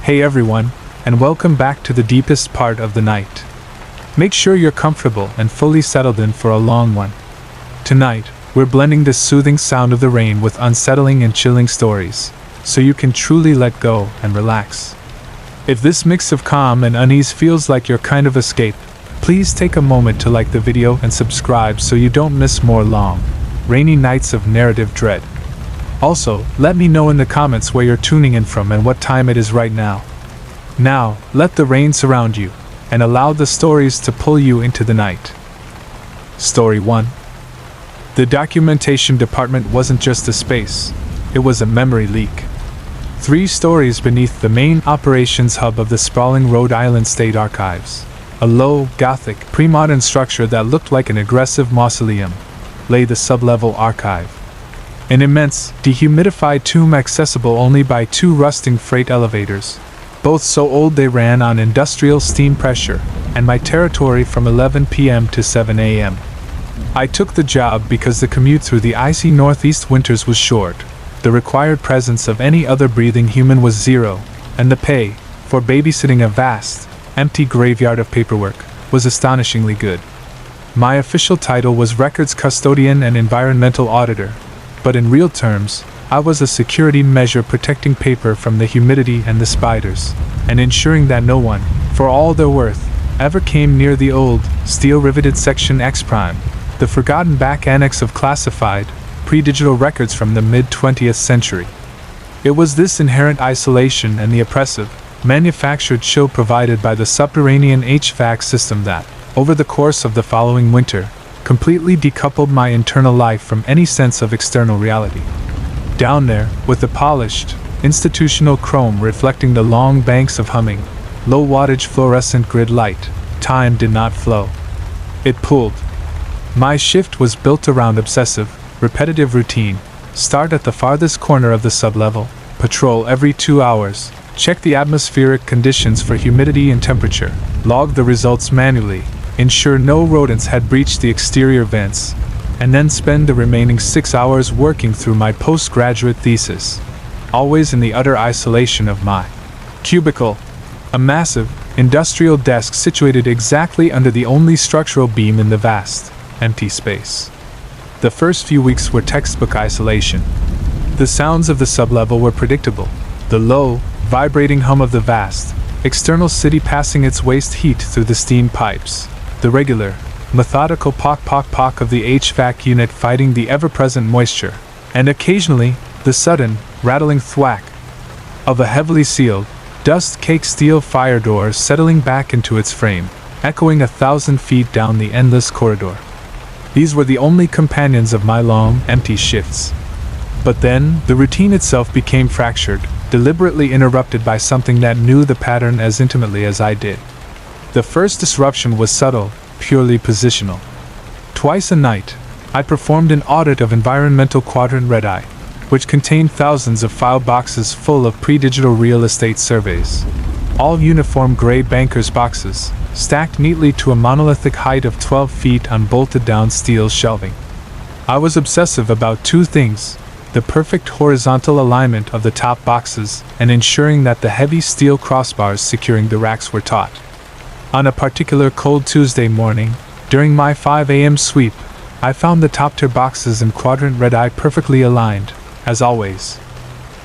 Hey everyone, and welcome back to the deepest part of the night. Make sure you're comfortable and fully settled in for a long one. Tonight, we're blending the soothing sound of the rain with unsettling and chilling stories, so you can truly let go and relax. If this mix of calm and unease feels like your kind of escape, please take a moment to like the video and subscribe so you don't miss more long, rainy nights of narrative dread. Also, let me know in the comments where you're tuning in from and what time it is right now. Now, let the rain surround you, and allow the stories to pull you into the night. Story 1. The documentation department wasn't just a space, it was a memory leak. 3 stories beneath the main operations hub of the sprawling Rhode Island State Archives, a low, Gothic, pre-modern structure that looked like an aggressive mausoleum, lay the sublevel archive. An immense, dehumidified tomb accessible only by 2 rusting freight elevators, both so old they ran on industrial steam pressure, and my territory from 11 p.m. to 7 a.m. I took the job because the commute through the icy northeast winters was short, the required presence of any other breathing human was 0, and the pay, for babysitting a vast, empty graveyard of paperwork, was astonishingly good. My official title was Records Custodian and Environmental Auditor, but in real terms, I was a security measure protecting paper from the humidity and the spiders, and ensuring that no one, for all their worth, ever came near the old, steel-riveted Section X Prime, the forgotten back annex of classified, pre-digital records from the mid-20th century. It was this inherent isolation and the oppressive, manufactured chill provided by the subterranean HVAC system that, over the course of the following winter, completely decoupled my internal life from any sense of external reality. Down there, with the polished, institutional chrome reflecting the long banks of humming, low-wattage fluorescent grid light, time did not flow. It pulled. My shift was built around obsessive, repetitive routine: start at the farthest corner of the sublevel, patrol every 2 hours, check the atmospheric conditions for humidity and temperature, log the results manually, ensure no rodents had breached the exterior vents, and then spend the remaining 6 hours working through my postgraduate thesis, always in the utter isolation of my cubicle, a massive, industrial desk situated exactly under the only structural beam in the vast, empty space. The first few weeks were textbook isolation. The sounds of the sublevel were predictable: the low, vibrating hum of the vast, external city passing its waste heat through the steam pipes, the regular, methodical pock of the HVAC unit fighting the ever-present moisture, and occasionally, the sudden, rattling thwack of a heavily sealed, dust-caked steel fire door settling back into its frame, echoing 1,000 feet down the endless corridor. These were the only companions of my long, empty shifts. But then, the routine itself became fractured, deliberately interrupted by something that knew the pattern as intimately as I did. The first disruption was subtle, purely positional. Twice a night, I performed an audit of Environmental Quadrant Red Eye, which contained thousands of file boxes full of pre-digital real estate surveys. All uniform gray banker's boxes, stacked neatly to a monolithic height of 12 feet on bolted-down steel shelving. I was obsessive about 2 things: the perfect horizontal alignment of the top boxes and ensuring that the heavy steel crossbars securing the racks were taut. On a particular cold Tuesday morning, during my 5 a.m. sweep, I found the top-tier boxes in Quadrant Red Eye perfectly aligned, as always.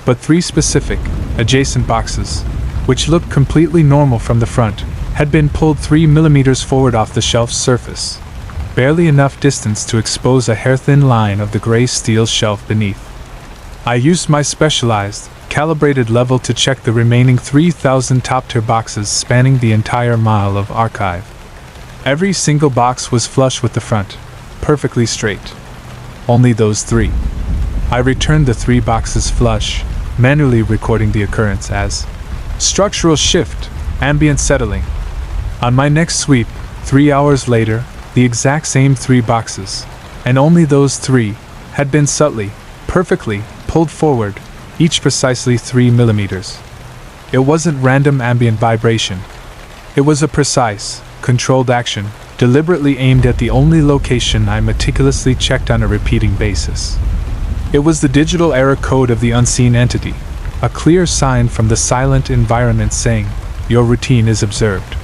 But 3 specific, adjacent boxes, which looked completely normal from the front, had been pulled 3 millimeters forward off the shelf's surface, barely enough distance to expose a hair-thin line of the gray steel shelf beneath. I used my specialized, calibrated level to check the remaining 3,000 top-tier boxes spanning the entire mile of archive. Every single box was flush with the front, perfectly straight. Only those 3. I returned the 3 boxes flush, manually recording the occurrence as structural shift, ambient settling. On my next sweep, 3 hours later, the exact same 3 boxes, and only those 3, had been subtly, perfectly, pulled forward, each precisely 3 millimeters. It wasn't random ambient vibration. It was a precise, controlled action, deliberately aimed at the only location I meticulously checked on a repeating basis. It was the digital error code of the unseen entity, a clear sign from the silent environment saying, "Your routine is observed.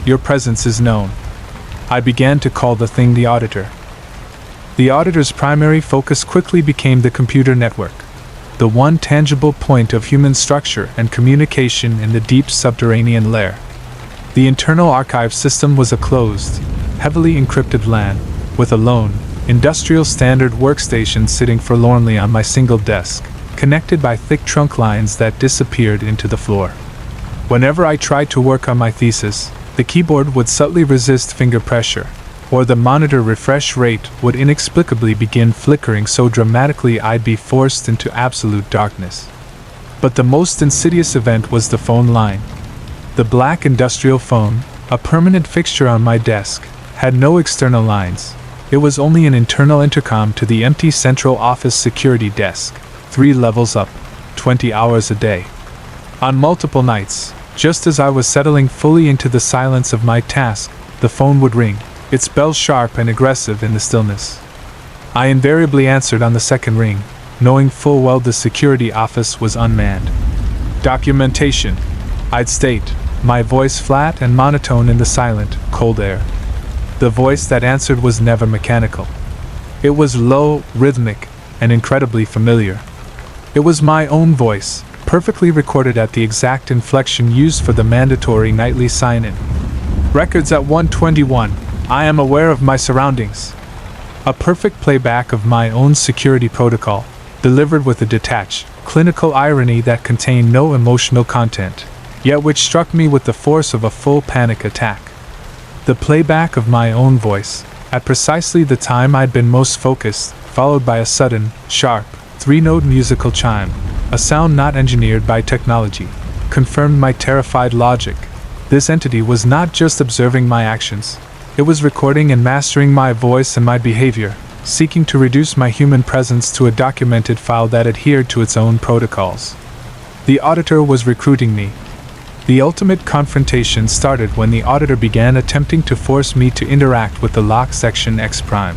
Your presence is known." I began to call the thing the auditor. The auditor's primary focus quickly became the computer network, the one tangible point of human structure and communication in the deep subterranean lair. The internal archive system was a closed, heavily encrypted LAN, with a lone, industrial standard workstation sitting forlornly on my single desk, connected by thick trunk lines that disappeared into the floor. Whenever I tried to work on my thesis, the keyboard would subtly resist finger pressure, or the monitor refresh rate would inexplicably begin flickering so dramatically I'd be forced into absolute darkness. But the most insidious event was the phone line. The black industrial phone, a permanent fixture on my desk, had no external lines. It was only an internal intercom to the empty central office security desk, 3 levels up, 20 hours a day. On multiple nights, just as I was settling fully into the silence of my task, the phone would ring, its bell sharp and aggressive in the stillness. I invariably answered on the second ring, knowing full well the security office was unmanned. "Documentation," I'd state, my voice flat and monotone in the silent, cold air. The voice that answered was never mechanical. It was low, rhythmic, and incredibly familiar. It was my own voice, perfectly recorded at the exact inflection used for the mandatory nightly sign-in. "Records at 121. I am aware of my surroundings." A perfect playback of my own security protocol, delivered with a detached, clinical irony that contained no emotional content, yet which struck me with the force of a full panic attack. The playback of my own voice, at precisely the time I'd been most focused, followed by a sudden, sharp, 3-note musical chime, a sound not engineered by technology, confirmed my terrified logic. This entity was not just observing my actions, it was recording and mastering my voice and my behavior, seeking to reduce my human presence to a documented file that adhered to its own protocols. The auditor was recruiting me. The ultimate confrontation started when the auditor began attempting to force me to interact with the locked Section X Prime.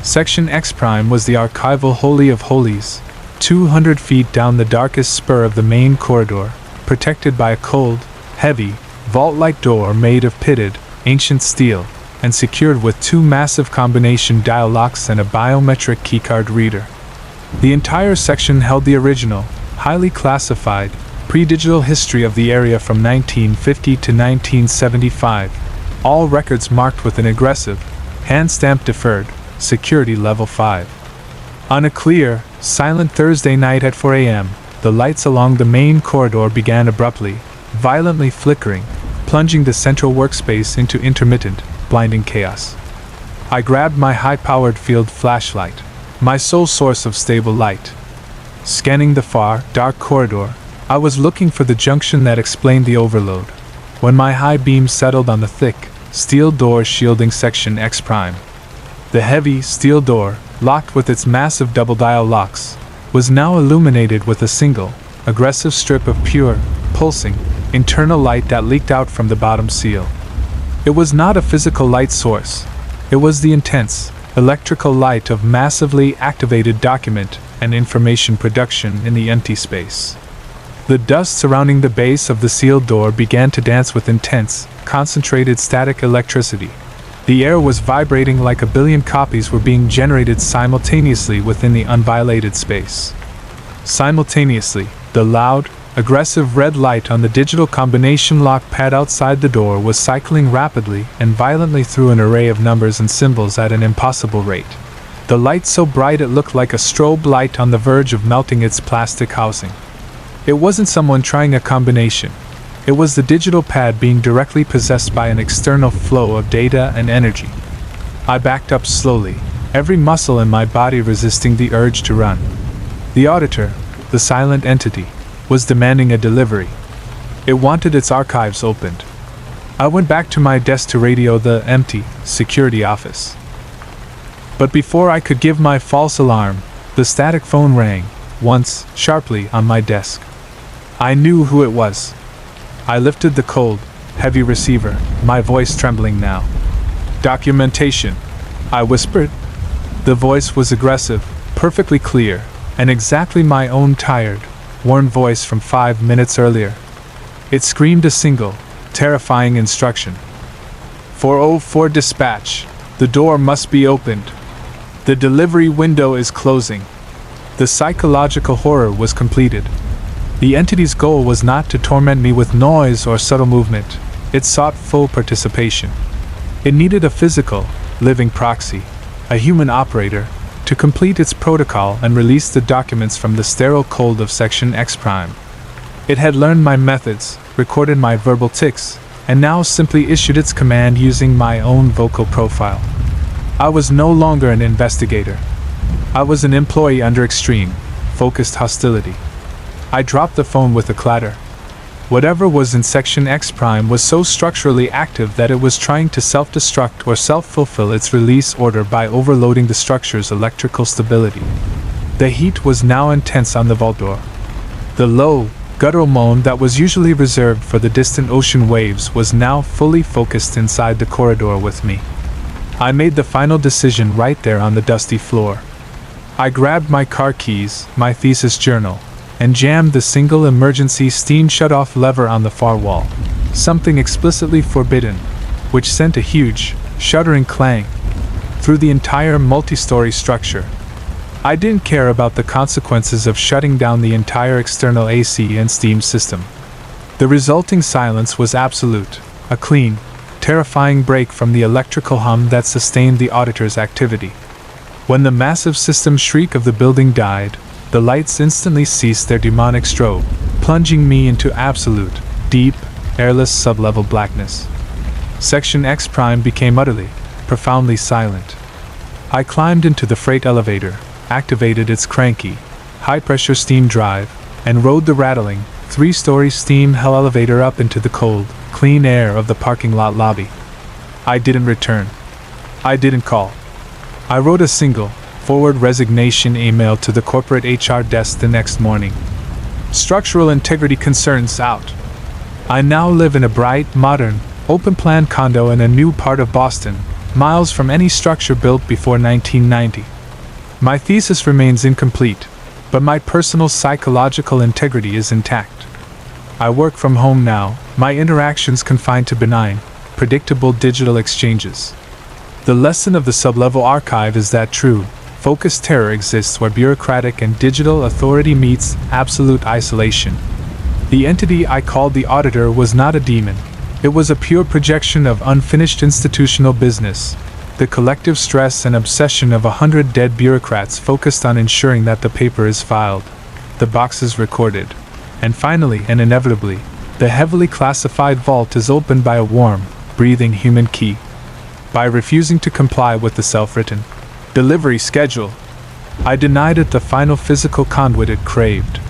Section X Prime was the archival Holy of Holies, 200 feet down the darkest spur of the main corridor, protected by a cold, heavy, vault-like door made of pitted, ancient steel, and secured with 2 massive combination dial locks and a biometric keycard reader. The entire section held the original, highly classified, pre-digital history of the area from 1950 to 1975, all records marked with an aggressive, hand-stamped deferred, security level 5. On a clear, silent Thursday night at 4 a.m., the lights along the main corridor began abruptly, violently flickering, plunging the central workspace into intermittent, blinding chaos. I grabbed my high-powered field flashlight, my sole source of stable light. Scanning the far, dark corridor, I was looking for the junction that explained the overload, when my high beam settled on the thick, steel door shielding Section X Prime. The heavy, steel door, locked with its massive double-dial locks, was now illuminated with a single, aggressive strip of pure, pulsing, internal light that leaked out from the bottom seal. It was not a physical light source. It was the intense, electrical light of massively activated document and information production in the empty space. The dust surrounding the base of the sealed door began to dance with intense, concentrated static electricity. The air was vibrating like a billion copies were being generated simultaneously within the unviolated space. Simultaneously, the loud, aggressive red light on the digital combination lock pad outside the door was cycling rapidly and violently through an array of numbers and symbols at an impossible rate. The light so bright it looked like a strobe light on the verge of melting its plastic housing. It wasn't someone trying a combination. It was the digital pad being directly possessed by an external flow of data and energy. I backed up slowly, every muscle in my body resisting the urge to run. The auditor, the silent entity, was demanding a delivery. It wanted its archives opened. I went back to my desk to radio the empty security office. But before I could give my false alarm, the static phone rang, once, sharply, on my desk. I knew who it was. I lifted the cold, heavy receiver, my voice trembling now. "Documentation," I whispered. The voice was aggressive, perfectly clear, and exactly my own tired, worn voice from 5 minutes earlier. It screamed a single, terrifying instruction. 404 dispatch. The door must be opened. The delivery window is closing. The psychological horror was completed. The entity's goal was not to torment me with noise or subtle movement. It sought full participation. It needed a physical, living proxy, a human operator, to complete its protocol and release the documents from the sterile cold of Section X Prime. It had learned my methods, recorded my verbal tics, and now simply issued its command using my own vocal profile. I was no longer an investigator. I was an employee under extreme, focused hostility. I dropped the phone with a clatter. Whatever was in Section X Prime was so structurally active that it was trying to self-destruct or self-fulfill its release order by overloading the structure's electrical stability. The heat was now intense on the vault door. The low, guttural moan that was usually reserved for the distant ocean waves was now fully focused inside the corridor with me. I made the final decision right there on the dusty floor. I grabbed my car keys, my thesis journal, and jammed the single emergency steam shut-off lever on the far wall, something explicitly forbidden, which sent a huge, shuddering clang through the entire multi-story structure. I didn't care about the consequences of shutting down the entire external AC and steam system. The resulting silence was absolute, a clean, terrifying break from the electrical hum that sustained the auditor's activity. When the massive system shriek of the building died, the lights instantly ceased their demonic strobe, plunging me into absolute, deep, airless sub-level blackness. Section X Prime became utterly, profoundly silent. I climbed into the freight elevator, activated its cranky, high-pressure steam drive, and rode the rattling, 3-story steam hell elevator up into the cold, clean air of the parking lot lobby. I didn't return. I didn't call. I wrote a single, forward resignation email to the corporate HR desk the next morning. Structural integrity concerns out. I now live in a bright, modern, open-plan condo in a new part of Boston, miles from any structure built before 1990. My thesis remains incomplete, but my personal psychological integrity is intact. I work from home now, my interactions confined to benign, predictable digital exchanges. The lesson of the sublevel archive is that true, focused terror exists where bureaucratic and digital authority meets absolute isolation. The entity I called the auditor was not a demon. It was a pure projection of unfinished institutional business, the collective stress and obsession of 100 dead bureaucrats focused on ensuring that the paper is filed, the boxes recorded, and finally and inevitably, the heavily classified vault is opened by a warm, breathing human key. By refusing to comply with the self-written delivery schedule, I denied it the final physical conduit it craved.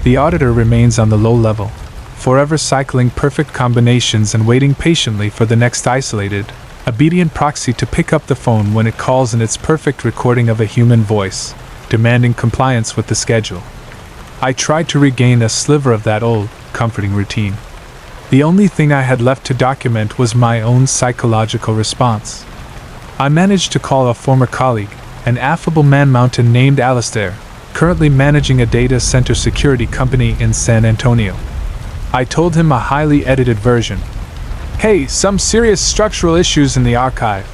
The auditor remains on the low level, forever cycling perfect combinations and waiting patiently for the next isolated, obedient proxy to pick up the phone when it calls in its perfect recording of a human voice, demanding compliance with the schedule. I tried to regain a sliver of that old, comforting routine. The only thing I had left to document was my own psychological response. I managed to call a former colleague, an affable man-mountain named Alistair, currently managing a data center security company in San Antonio. I told him a highly edited version. Hey, some serious structural issues in the archive.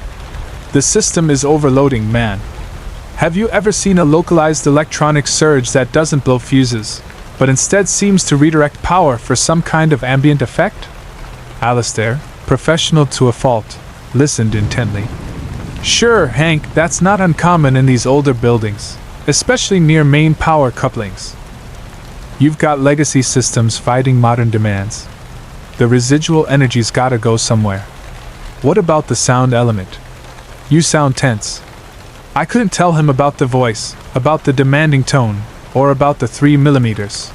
The system is overloading, man. Have you ever seen a localized electronic surge that doesn't blow fuses, but instead seems to redirect power for some kind of ambient effect? Alistair, professional to a fault, listened intently. Sure, Hank, that's not uncommon in these older buildings, especially near main power couplings. You've got legacy systems fighting modern demands. The residual energy's gotta go somewhere. What about the sound element? You sound tense. I couldn't tell him about the voice, about the demanding tone, or about the 3mm.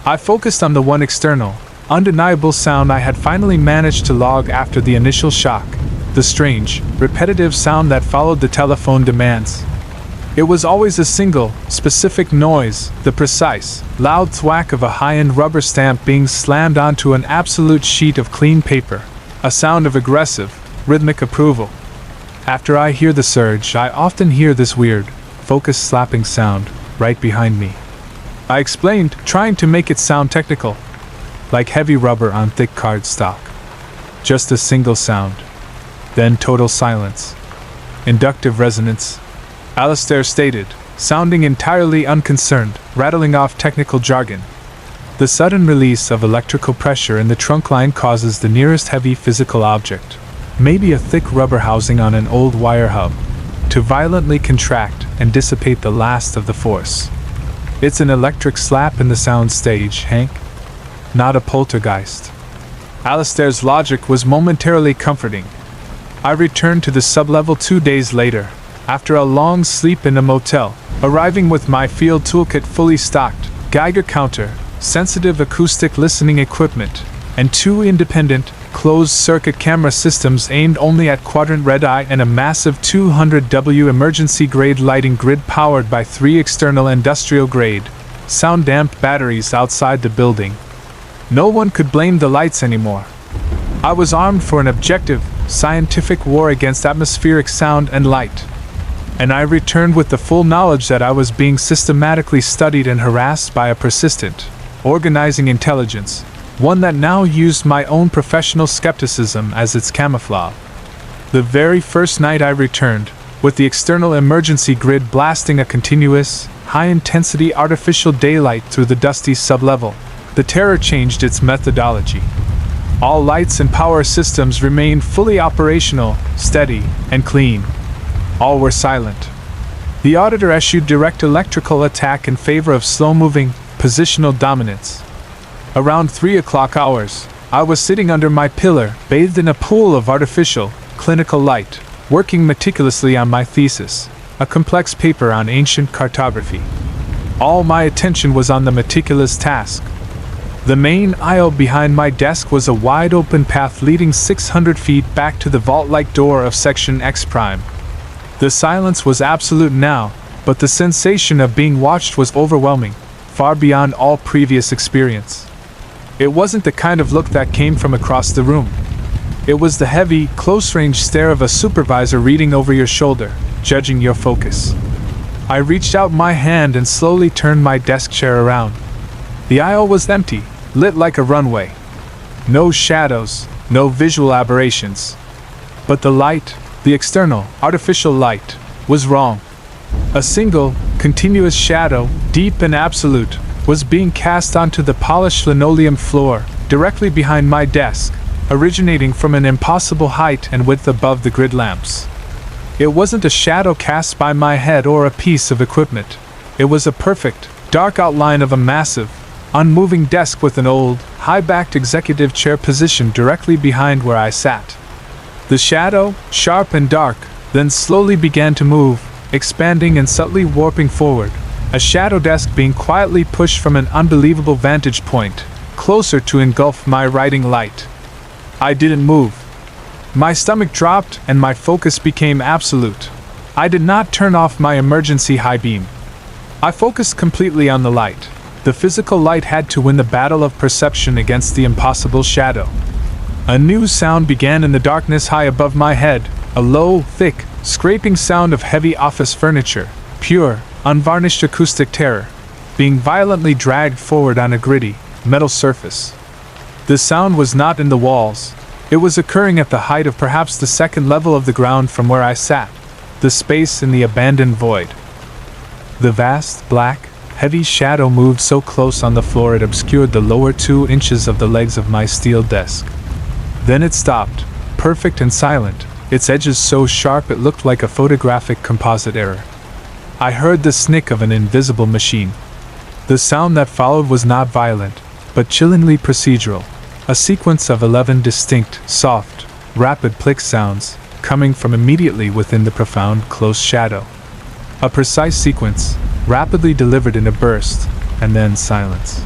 I focused on the one external, undeniable sound I had finally managed to log after the initial shock, the strange, repetitive sound that followed the telephone demands. It was always a single, specific noise, the precise, loud thwack of a high-end rubber stamp being slammed onto an absolute sheet of clean paper, a sound of aggressive, rhythmic approval. After I hear the surge, I often hear this weird, focused slapping sound, right behind me. I explained, trying to make it sound technical. Like heavy rubber on thick cardstock. Just a single sound. Then total silence. Inductive resonance, Alistair stated, sounding entirely unconcerned, rattling off technical jargon. The sudden release of electrical pressure in the trunk line causes the nearest heavy physical object, maybe a thick rubber housing on an old wire hub, to violently contract and dissipate the last of the force. It's an electric slap in the sound stage, Hank. Not a poltergeist. Alistair's logic was momentarily comforting. I returned to the sublevel 2 days later, after a long sleep in a motel, arriving with my field toolkit fully stocked, Geiger counter, sensitive acoustic listening equipment, and 2 independent, closed-circuit camera systems aimed only at quadrant red eye and a massive 200W emergency-grade lighting grid powered by 3 external industrial-grade, sound-damped batteries outside the building. No one could blame the lights anymore. I was armed for an objective, scientific war against atmospheric sound and light. And I returned with the full knowledge that I was being systematically studied and harassed by a persistent, organizing intelligence, one that now used my own professional skepticism as its camouflage. The very first night I returned, with the external emergency grid blasting a continuous, high-intensity artificial daylight through the dusty sublevel, the terror changed its methodology. All lights and power systems remained fully operational, steady, and clean. All were silent. The auditor issued direct electrical attack in favor of slow-moving, positional dominance. Around 3 o'clock hours, I was sitting under my pillar, bathed in a pool of artificial, clinical light, working meticulously on my thesis, a complex paper on ancient cartography. All my attention was on the meticulous task. The main aisle behind my desk was a wide-open path leading 600 feet back to the vault-like door of Section X'. The silence was absolute now, but the sensation of being watched was overwhelming, far beyond all previous experience. It wasn't the kind of look that came from across the room. It was the heavy, close-range stare of a supervisor reading over your shoulder, judging your focus. I reached out my hand and slowly turned my desk chair around. The aisle was empty, lit like a runway. No shadows, no visual aberrations. But the light, the external, artificial light, was wrong. A single, continuous shadow, deep and absolute, was being cast onto the polished linoleum floor, directly behind my desk, originating from an impossible height and width above the grid lamps. It wasn't a shadow cast by my head or a piece of equipment. It was a perfect, dark outline of a massive, unmoving desk with an old, high-backed executive chair positioned directly behind where I sat. The shadow, sharp and dark, then slowly began to move, expanding and subtly warping forward, a shadow desk being quietly pushed from an unbelievable vantage point, closer to engulf my writing light. I didn't move. My stomach dropped and my focus became absolute. I did not turn off my emergency high beam. I focused completely on the light. The physical light had to win the battle of perception against the impossible shadow. A new sound began in the darkness high above my head, a low, thick, scraping sound of heavy office furniture, pure, unvarnished acoustic terror, being violently dragged forward on a gritty, metal surface. The sound was not in the walls. It was occurring at the height of perhaps the second level of the ground from where I sat, the space in the abandoned void. The vast, black, heavy shadow moved so close on the floor it obscured the lower 2 inches of the legs of my steel desk. Then it stopped, perfect and silent, its edges so sharp it looked like a photographic composite error. I heard the snick of an invisible machine. The sound that followed was not violent, but chillingly procedural, a sequence of 11 distinct, soft, rapid click sounds, coming from immediately within the profound, close shadow. A precise sequence, rapidly delivered in a burst, and then silence.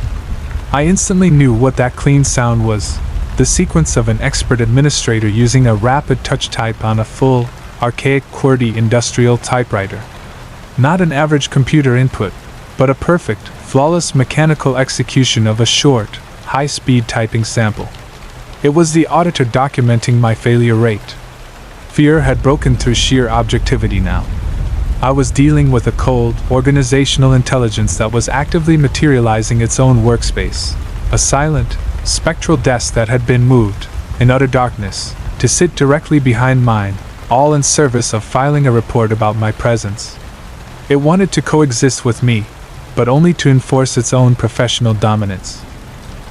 I instantly knew what that clean sound was, the sequence of an expert administrator using a rapid touch type on a full, archaic QWERTY industrial typewriter. Not an average computer input, but a perfect, flawless mechanical execution of a short, high-speed typing sample. It was the auditor documenting my failure rate. Fear had broken through sheer objectivity now. I was dealing with a cold, organizational intelligence that was actively materializing its own workspace. A silent, spectral desk that had been moved, in utter darkness, to sit directly behind mine, all in service of filing a report about my presence. It wanted to coexist with me, but only to enforce its own professional dominance.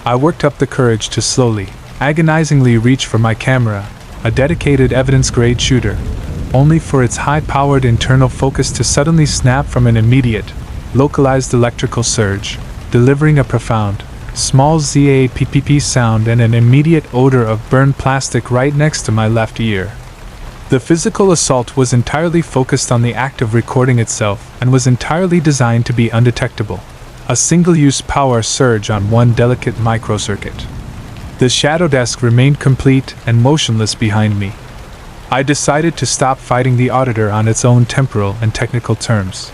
I worked up the courage to slowly, agonizingly reach for my camera, a dedicated evidence-grade shooter, only for its high-powered internal focus to suddenly snap from an immediate, localized electrical surge, delivering a profound, small ZAPPP sound and an immediate odor of burned plastic right next to my left ear. The physical assault was entirely focused on the act of recording itself and was entirely designed to be undetectable. A single-use power surge on one delicate microcircuit. The shadow desk remained complete and motionless behind me. I decided to stop fighting the auditor on its own temporal and technical terms.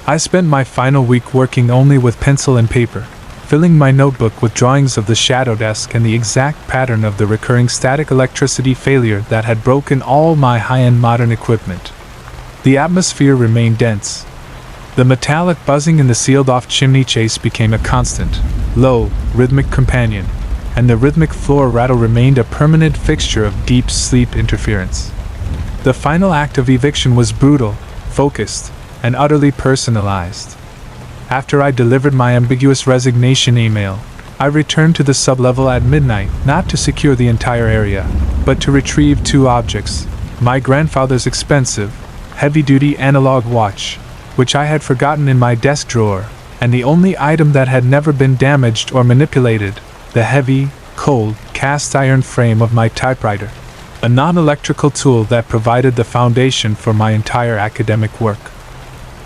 I spent my final week working only with pencil and paper, filling my notebook with drawings of the shadow desk and the exact pattern of the recurring static electricity failure that had broken all my high-end modern equipment. The atmosphere remained dense. The metallic buzzing in the sealed-off chimney chase became a constant, low, rhythmic companion, and the rhythmic floor rattle remained a permanent fixture of deep sleep interference. The final act of eviction was brutal, focused, and utterly personalized. After I delivered my ambiguous resignation email, I returned to the sublevel at midnight, not to secure the entire area, but to retrieve two objects: my grandfather's expensive, heavy-duty analog watch, which I had forgotten in my desk drawer, and the only item that had never been damaged or manipulated, the heavy, cold, cast-iron frame of my typewriter, a non-electrical tool that provided the foundation for my entire academic work.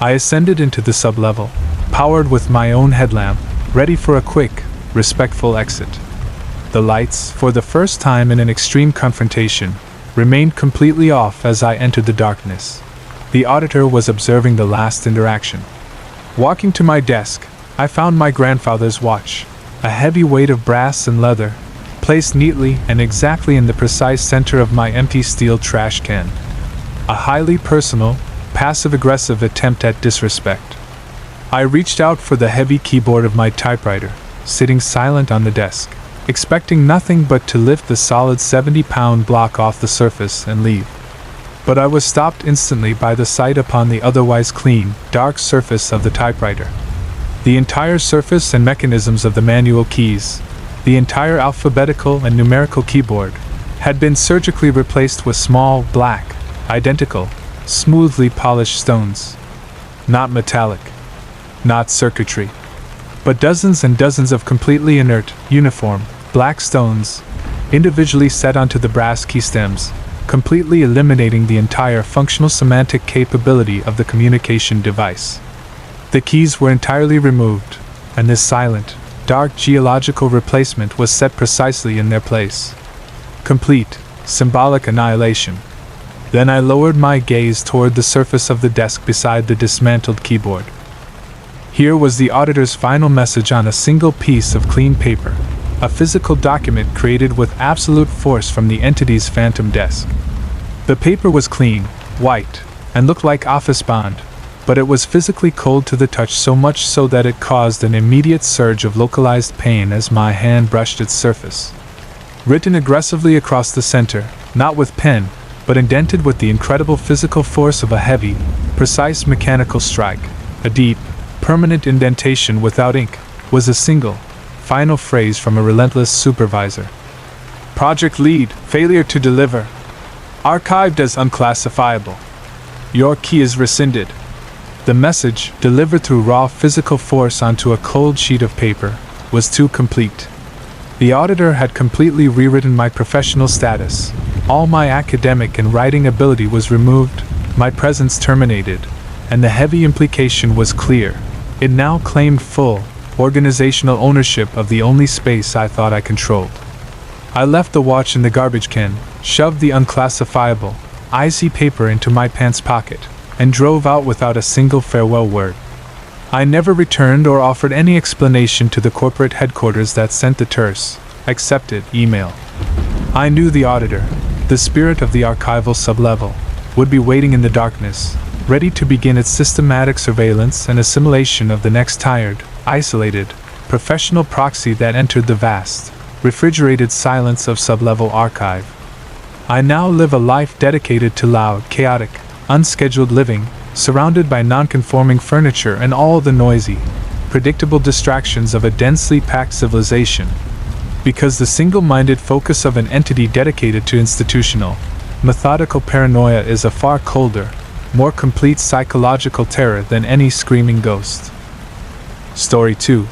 I ascended into the sublevel, powered with my own headlamp, ready for a quick, respectful exit. The lights, for the first time in an extreme confrontation, remained completely off as I entered the darkness. The auditor was observing the last interaction. Walking to my desk, I found my grandfather's watch, a heavy weight of brass and leather, placed neatly and exactly in the precise center of my empty steel trash can. A highly personal, passive-aggressive attempt at disrespect. I reached out for the heavy keyboard of my typewriter, sitting silent on the desk, expecting nothing but to lift the solid 70-pound block off the surface and leave. But I was stopped instantly by the sight upon the otherwise clean, dark surface of the typewriter. The entire surface and mechanisms of the manual keys, the entire alphabetical and numerical keyboard, had been surgically replaced with small, black, identical, smoothly polished stones. Not metallic, not circuitry, but dozens and dozens of completely inert, uniform, black stones, individually set onto the brass key stems, completely eliminating the entire functional semantic capability of the communication device. The keys were entirely removed, and this silent, dark geological replacement was set precisely in their place. Complete, symbolic annihilation. Then I lowered my gaze toward the surface of the desk beside the dismantled keyboard. Here was the auditor's final message on a single piece of clean paper, a physical document created with absolute force from the entity's phantom desk. The paper was clean, white, and looked like office bond, but it was physically cold to the touch, so much so that it caused an immediate surge of localized pain as my hand brushed its surface. Written aggressively across the center, not with pen, but indented with the incredible physical force of a heavy, precise mechanical strike, a deep, permanent indentation without ink, was a single, final phrase from a relentless supervisor. Project lead, failure to deliver. Archived as unclassifiable. Your key is rescinded. The message, delivered through raw physical force onto a cold sheet of paper, was too complete. The auditor had completely rewritten my professional status. All my academic and writing ability was removed, my presence terminated, and the heavy implication was clear. It now claimed full, organizational ownership of the only space I thought I controlled. I left the watch in the garbage can, shoved the unclassifiable, icy paper into my pants pocket, and drove out without a single farewell word. I never returned or offered any explanation to the corporate headquarters that sent the terse, accepted email. I knew the auditor, the spirit of the archival sublevel, would be waiting in the darkness, ready to begin its systematic surveillance and assimilation of the next tired, isolated, professional proxy that entered the vast, refrigerated silence of sublevel archive. I now live a life dedicated to loud, chaotic, unscheduled living, surrounded by non-conforming furniture and all the noisy, predictable distractions of a densely packed civilization. Because the single-minded focus of an entity dedicated to institutional, methodical paranoia is a far colder, more complete psychological terror than any screaming ghost. Story 2.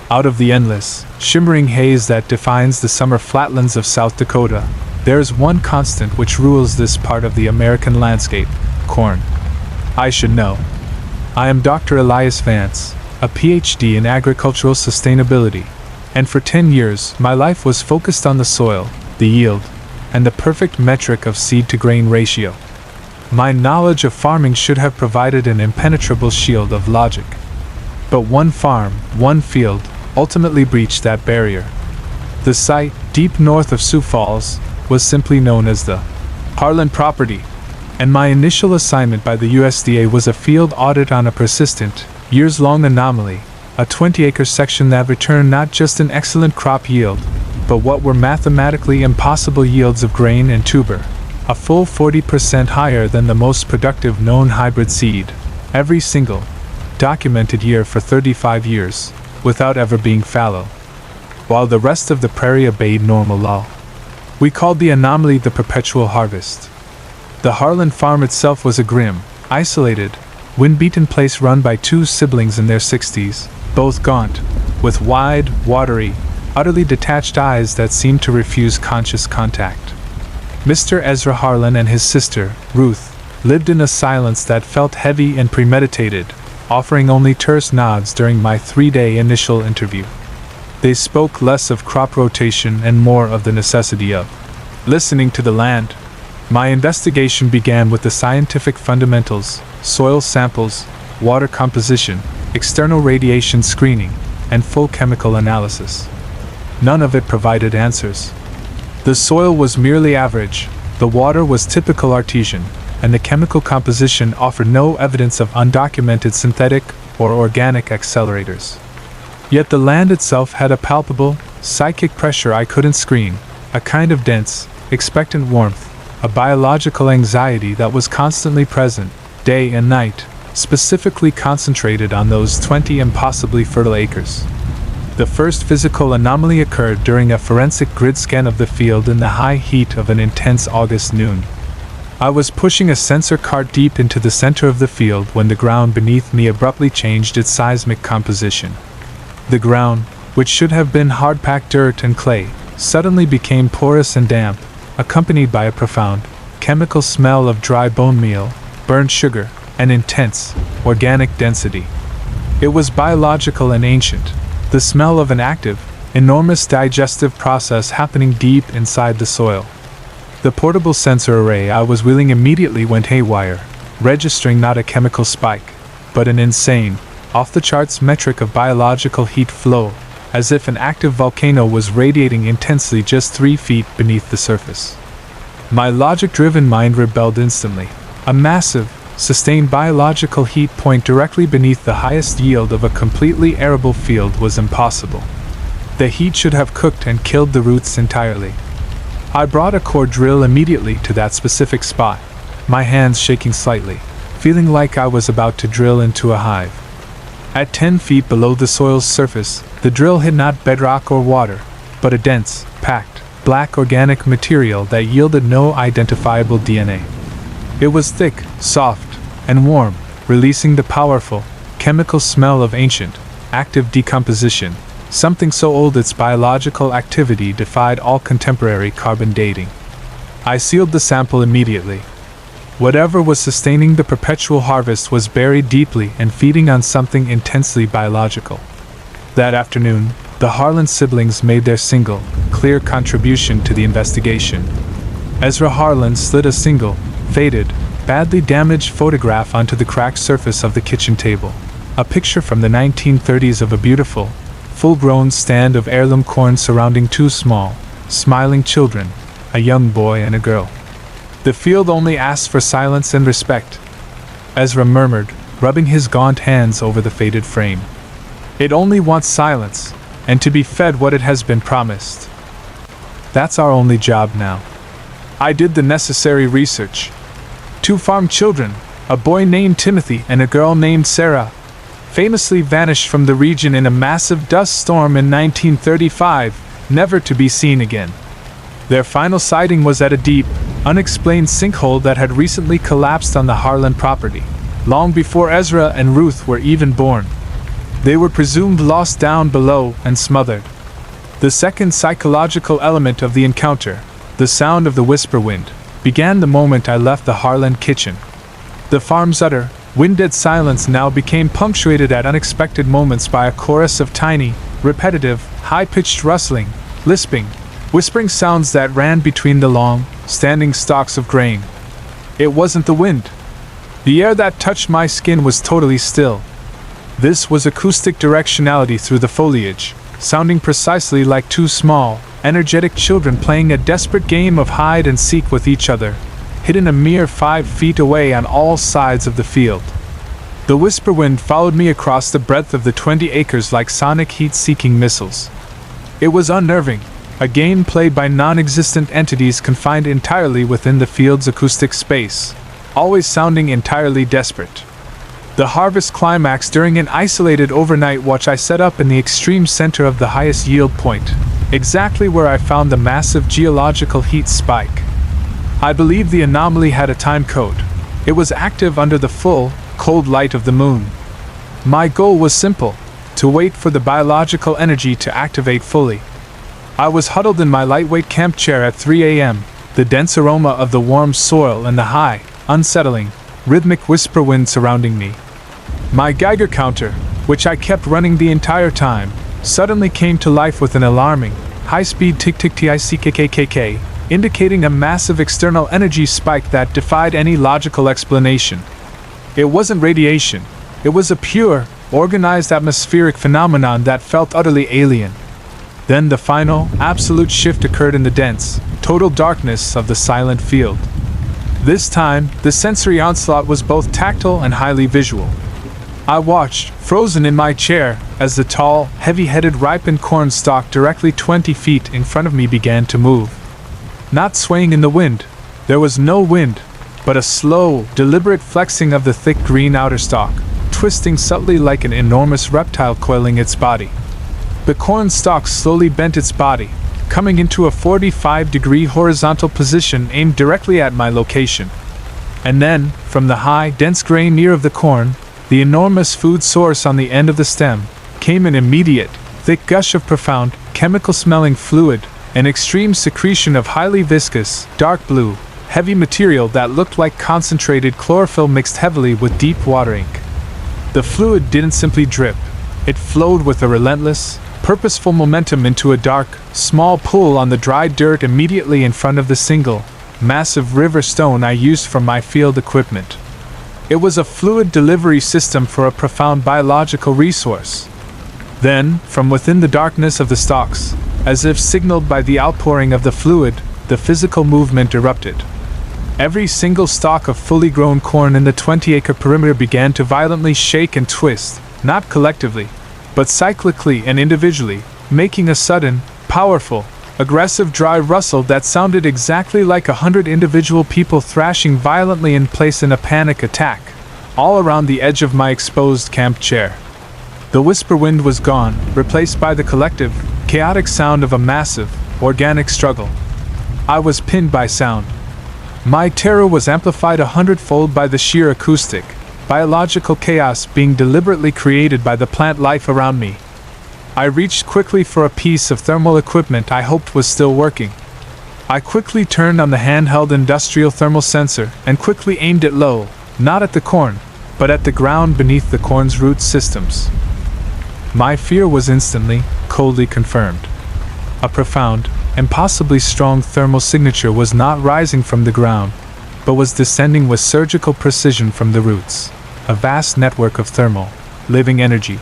Out of the endless, shimmering haze that defines the summer flatlands of South Dakota, there is one constant which rules this part of the American landscape: corn. I should know. I am Dr. Elias Vance, a PhD in agricultural sustainability, and for 10 years my life was focused on the soil, the yield, and the perfect metric of seed-to-grain ratio. My knowledge of farming should have provided an impenetrable shield of logic. But one farm, one field, ultimately breached that barrier. The site, deep north of Sioux Falls, was simply known as the Harlan property, and my initial assignment by the USDA was a field audit on a persistent, years-long anomaly, a 20-acre section that returned not just an excellent crop yield, but what were mathematically impossible yields of grain and tuber, a full 40% higher than the most productive known hybrid seed, every single, documented year for 35 years, without ever being fallow, while the rest of the prairie obeyed normal law. We called the anomaly the perpetual harvest. The Harlan farm itself was a grim, isolated, wind-beaten place run by two siblings in their 60s, both gaunt, with wide, watery, utterly detached eyes that seemed to refuse conscious contact. Mr. Ezra Harlan and his sister, Ruth, lived in a silence that felt heavy and premeditated, offering only terse nods during my 3-day initial interview. They spoke less of crop rotation and more of the necessity of listening to the land. My investigation began with the scientific fundamentals: soil samples, water composition, external radiation screening, and full chemical analysis. None of it provided answers. The soil was merely average, the water was typical artesian, and the chemical composition offered no evidence of undocumented synthetic or organic accelerators. Yet the land itself had a palpable, psychic pressure I couldn't screen, a kind of dense, expectant warmth, a biological anxiety that was constantly present, day and night, specifically concentrated on those 20 impossibly fertile acres. The first physical anomaly occurred during a forensic grid scan of the field in the high heat of an intense August noon. I was pushing a sensor cart deep into the center of the field when the ground beneath me abruptly changed its seismic composition. The ground, which should have been hard-packed dirt and clay, suddenly became porous and damp, accompanied by a profound, chemical smell of dry bone meal, burned sugar, and intense, organic density. It was biological and ancient, the smell of an active, enormous digestive process happening deep inside the soil. The portable sensor array I was wheeling immediately went haywire, registering not a chemical spike, but an insane, off-the-charts metric of biological heat flow, as if an active volcano was radiating intensely just 3 feet beneath the surface. My logic-driven mind rebelled instantly. A massive, sustained biological heat point directly beneath the highest yield of a completely arable field was impossible. The heat should have cooked and killed the roots entirely. I brought a core drill immediately to that specific spot, my hands shaking slightly, feeling like I was about to drill into a hive. At 10 feet below the soil's surface, the drill hit not bedrock or water, but a dense, packed, black organic material that yielded no identifiable DNA. It was thick, soft, and warm, releasing the powerful, chemical smell of ancient, active decomposition, something so old its biological activity defied all contemporary carbon dating. I sealed the sample immediately. Whatever was sustaining the perpetual harvest was buried deeply and feeding on something intensely biological. That afternoon, the Harlan siblings made their single, clear contribution to the investigation. Ezra Harlan slid a single, faded, badly damaged photograph onto the cracked surface of the kitchen table, a picture from the 1930s of a beautiful, full-grown stand of heirloom corn surrounding 2 small, smiling children, a young boy and a girl. The field only asked for silence and respect. Ezra murmured, rubbing his gaunt hands over the faded frame. "It only wants silence, and to be fed what it has been promised. That's our only job now." I did the necessary research. 2 farm children, a boy named Timothy and a girl named Sarah, famously vanished from the region in a massive dust storm in 1935, never to be seen again. Their final sighting was at a deep, unexplained sinkhole that had recently collapsed on the Harlan property, long before Ezra and Ruth were even born. They were presumed lost down below and smothered. The second psychological element of the encounter, the sound of the whisper wind, began the moment I left the Harlan kitchen. The farm's utter, wind-dead silence now became punctuated at unexpected moments by a chorus of tiny, repetitive, high-pitched rustling, lisping, whispering sounds that ran between the long, standing stalks of grain. It wasn't the wind. The air that touched my skin was totally still. This was acoustic directionality through the foliage, sounding precisely like 2 small, energetic children playing a desperate game of hide and seek with each other, hidden a mere 5 feet away on all sides of the field. The whisper wind followed me across the breadth of the 20 acres like sonic heat-seeking missiles. It was unnerving, a game played by non-existent entities confined entirely within the field's acoustic space, always sounding entirely desperate. The harvest climaxed during an isolated overnight watch I set up in the extreme center of the highest yield point, exactly where I found the massive geological heat spike. I believe the anomaly had a time code. It was active under the full, cold light of the moon. My goal was simple: to wait for the biological energy to activate fully. I was huddled in my lightweight camp chair at 3 a.m., the dense aroma of the warm soil and the high, unsettling, rhythmic whisper wind surrounding me. My Geiger counter, which I kept running the entire time, suddenly came to life with an alarming, high-speed tick-tick-tick-tick-tick, indicating a massive external energy spike that defied any logical explanation. It wasn't radiation. It was a pure, organized atmospheric phenomenon that felt utterly alien. Then the final, absolute shift occurred in the dense, total darkness of the silent field. This time, the sensory onslaught was both tactile and highly visual. I watched, frozen in my chair, as the tall, heavy-headed ripened corn stalk directly 20 feet in front of me began to move. Not swaying in the wind, there was no wind, but a slow, deliberate flexing of the thick green outer stalk, twisting subtly like an enormous reptile coiling its body. The corn stalk slowly bent its body, coming into a 45-degree horizontal position aimed directly at my location. And then, from the high, dense grain ear of the corn, the enormous food source on the end of the stem, came an immediate, thick gush of profound, chemical-smelling fluid, an extreme secretion of highly viscous, dark blue, heavy material that looked like concentrated chlorophyll mixed heavily with deep water ink. The fluid didn't simply drip. It flowed with a relentless, purposeful momentum into a dark, small pool on the dry dirt immediately in front of the single, massive river stone I used for my field equipment. It was a fluid delivery system for a profound biological resource. Then, from within the darkness of the stalks, as if signaled by the outpouring of the fluid, the physical movement erupted. Every single stalk of fully grown corn in the 20-acre perimeter began to violently shake and twist, not collectively, but cyclically and individually, making a sudden, powerful, aggressive dry rustle that sounded exactly like 100 individual people thrashing violently in place in a panic attack, all around the edge of my exposed camp chair. The whisper wind was gone, replaced by the collective, chaotic sound of a massive, organic struggle. I was pinned by sound. My terror was amplified 100-fold by the sheer acoustic, biological chaos being deliberately created by the plant life around me. I reached quickly for a piece of thermal equipment I hoped was still working. I quickly turned on the handheld industrial thermal sensor and quickly aimed it low, not at the corn, but at the ground beneath the corn's root systems. My fear was instantly, coldly confirmed. A profound, and possibly strong thermal signature was not rising from the ground, but was descending with surgical precision from the roots. A vast network of thermal, living energy,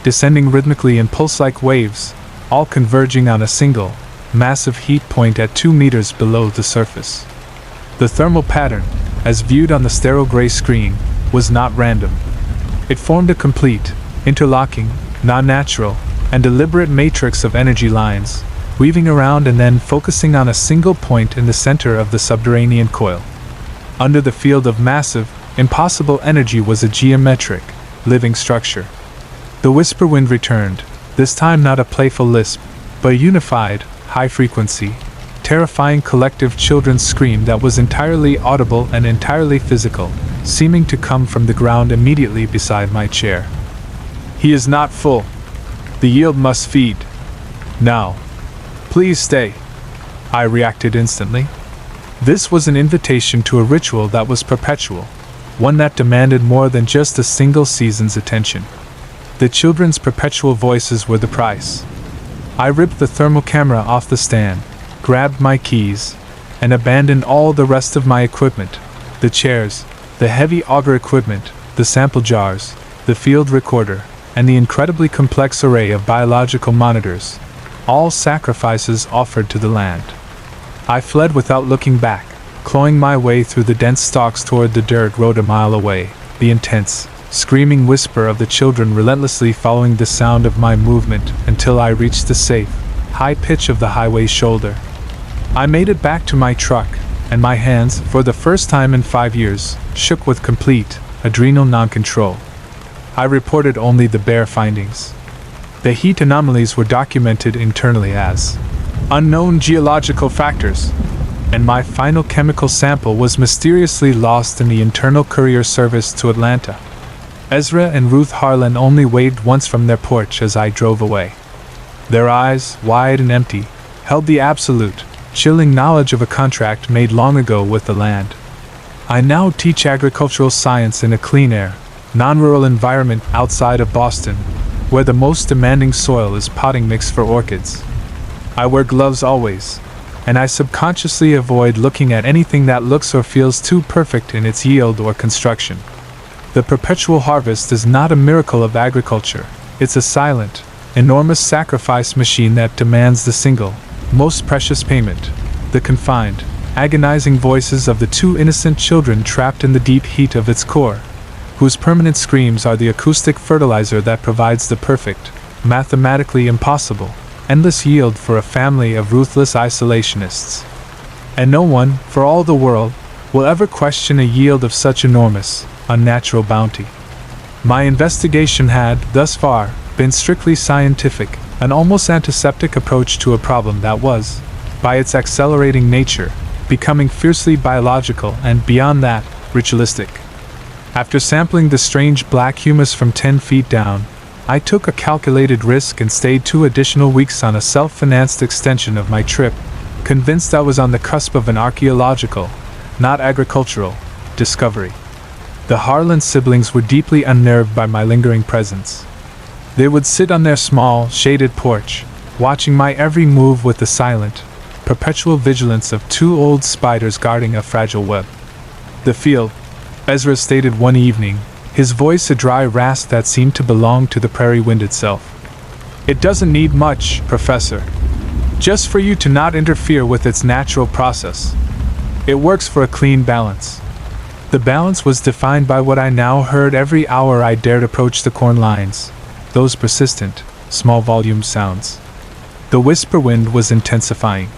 descending rhythmically in pulse-like waves, all converging on a single, massive heat point at 2 meters below the surface. The thermal pattern, as viewed on the sterile gray screen, was not random. It formed a complete, interlocking, non-natural, and deliberate matrix of energy lines, weaving around and then focusing on a single point in the center of the subterranean coil. Under the field of massive, impossible energy was a geometric, living structure. The whisper wind returned, this time not a playful lisp, but a unified, high-frequency, terrifying collective children's scream that was entirely audible and entirely physical, seeming to come from the ground immediately beside my chair. "He is not full. The yield must feed. Now. Please stay." I reacted instantly. This was an invitation to a ritual that was perpetual, one that demanded more than just a single season's attention. The children's perpetual voices were the price. I ripped the thermal camera off the stand, grabbed my keys, and abandoned all the rest of my equipment, the chairs, the heavy auger equipment, the sample jars, the field recorder, and the incredibly complex array of biological monitors, all sacrifices offered to the land. I fled without looking back, clawing my way through the dense stalks toward the dirt road a mile away, the intense, screaming whisper of the children relentlessly following the sound of my movement until I reached the safe, high pitch of the highway's shoulder. I made it back to my truck, and my hands, for the first time in 5 years, shook with complete, adrenal non-control. I reported only the bare findings. The heat anomalies were documented internally as unknown geological factors, and my final chemical sample was mysteriously lost in the internal courier service to Atlanta. Ezra and Ruth Harlan only waved once from their porch as I drove away. Their eyes, wide and empty, held the absolute, chilling knowledge of a contract made long ago with the land. I now teach agricultural science in a clean air, non-rural environment outside of Boston, where the most demanding soil is potting mix for orchids. I wear gloves always, and I subconsciously avoid looking at anything that looks or feels too perfect in its yield or construction. The perpetual harvest is not a miracle of agriculture, it's a silent, enormous sacrifice machine that demands the single, most precious payment, the confined, agonizing voices of the two innocent children trapped in the deep heat of its core, whose permanent screams are the acoustic fertilizer that provides the perfect, mathematically impossible, endless yield for a family of ruthless isolationists. And no one, for all the world, will ever question a yield of such enormous, unnatural bounty. My investigation had, thus far, been strictly scientific, an almost antiseptic approach to a problem that was, by its accelerating nature, becoming fiercely biological and, beyond that, ritualistic. After sampling the strange black humus from 10 feet down, I took a calculated risk and stayed 2 additional weeks on a self-financed extension of my trip, convinced I was on the cusp of an archaeological, not agricultural, discovery. The Harlan siblings were deeply unnerved by my lingering presence. They would sit on their small, shaded porch, watching my every move with the silent, perpetual vigilance of 2 old spiders guarding a fragile web. "The field," Ezra stated one evening, his voice a dry rasp that seemed to belong to the prairie wind itself. "It doesn't need much, Professor. Just for you to not interfere with its natural process. It works for a clean balance." The balance was defined by what I now heard every hour I dared approach the corn lines, those persistent, small-volume sounds. The whisper wind was intensifying.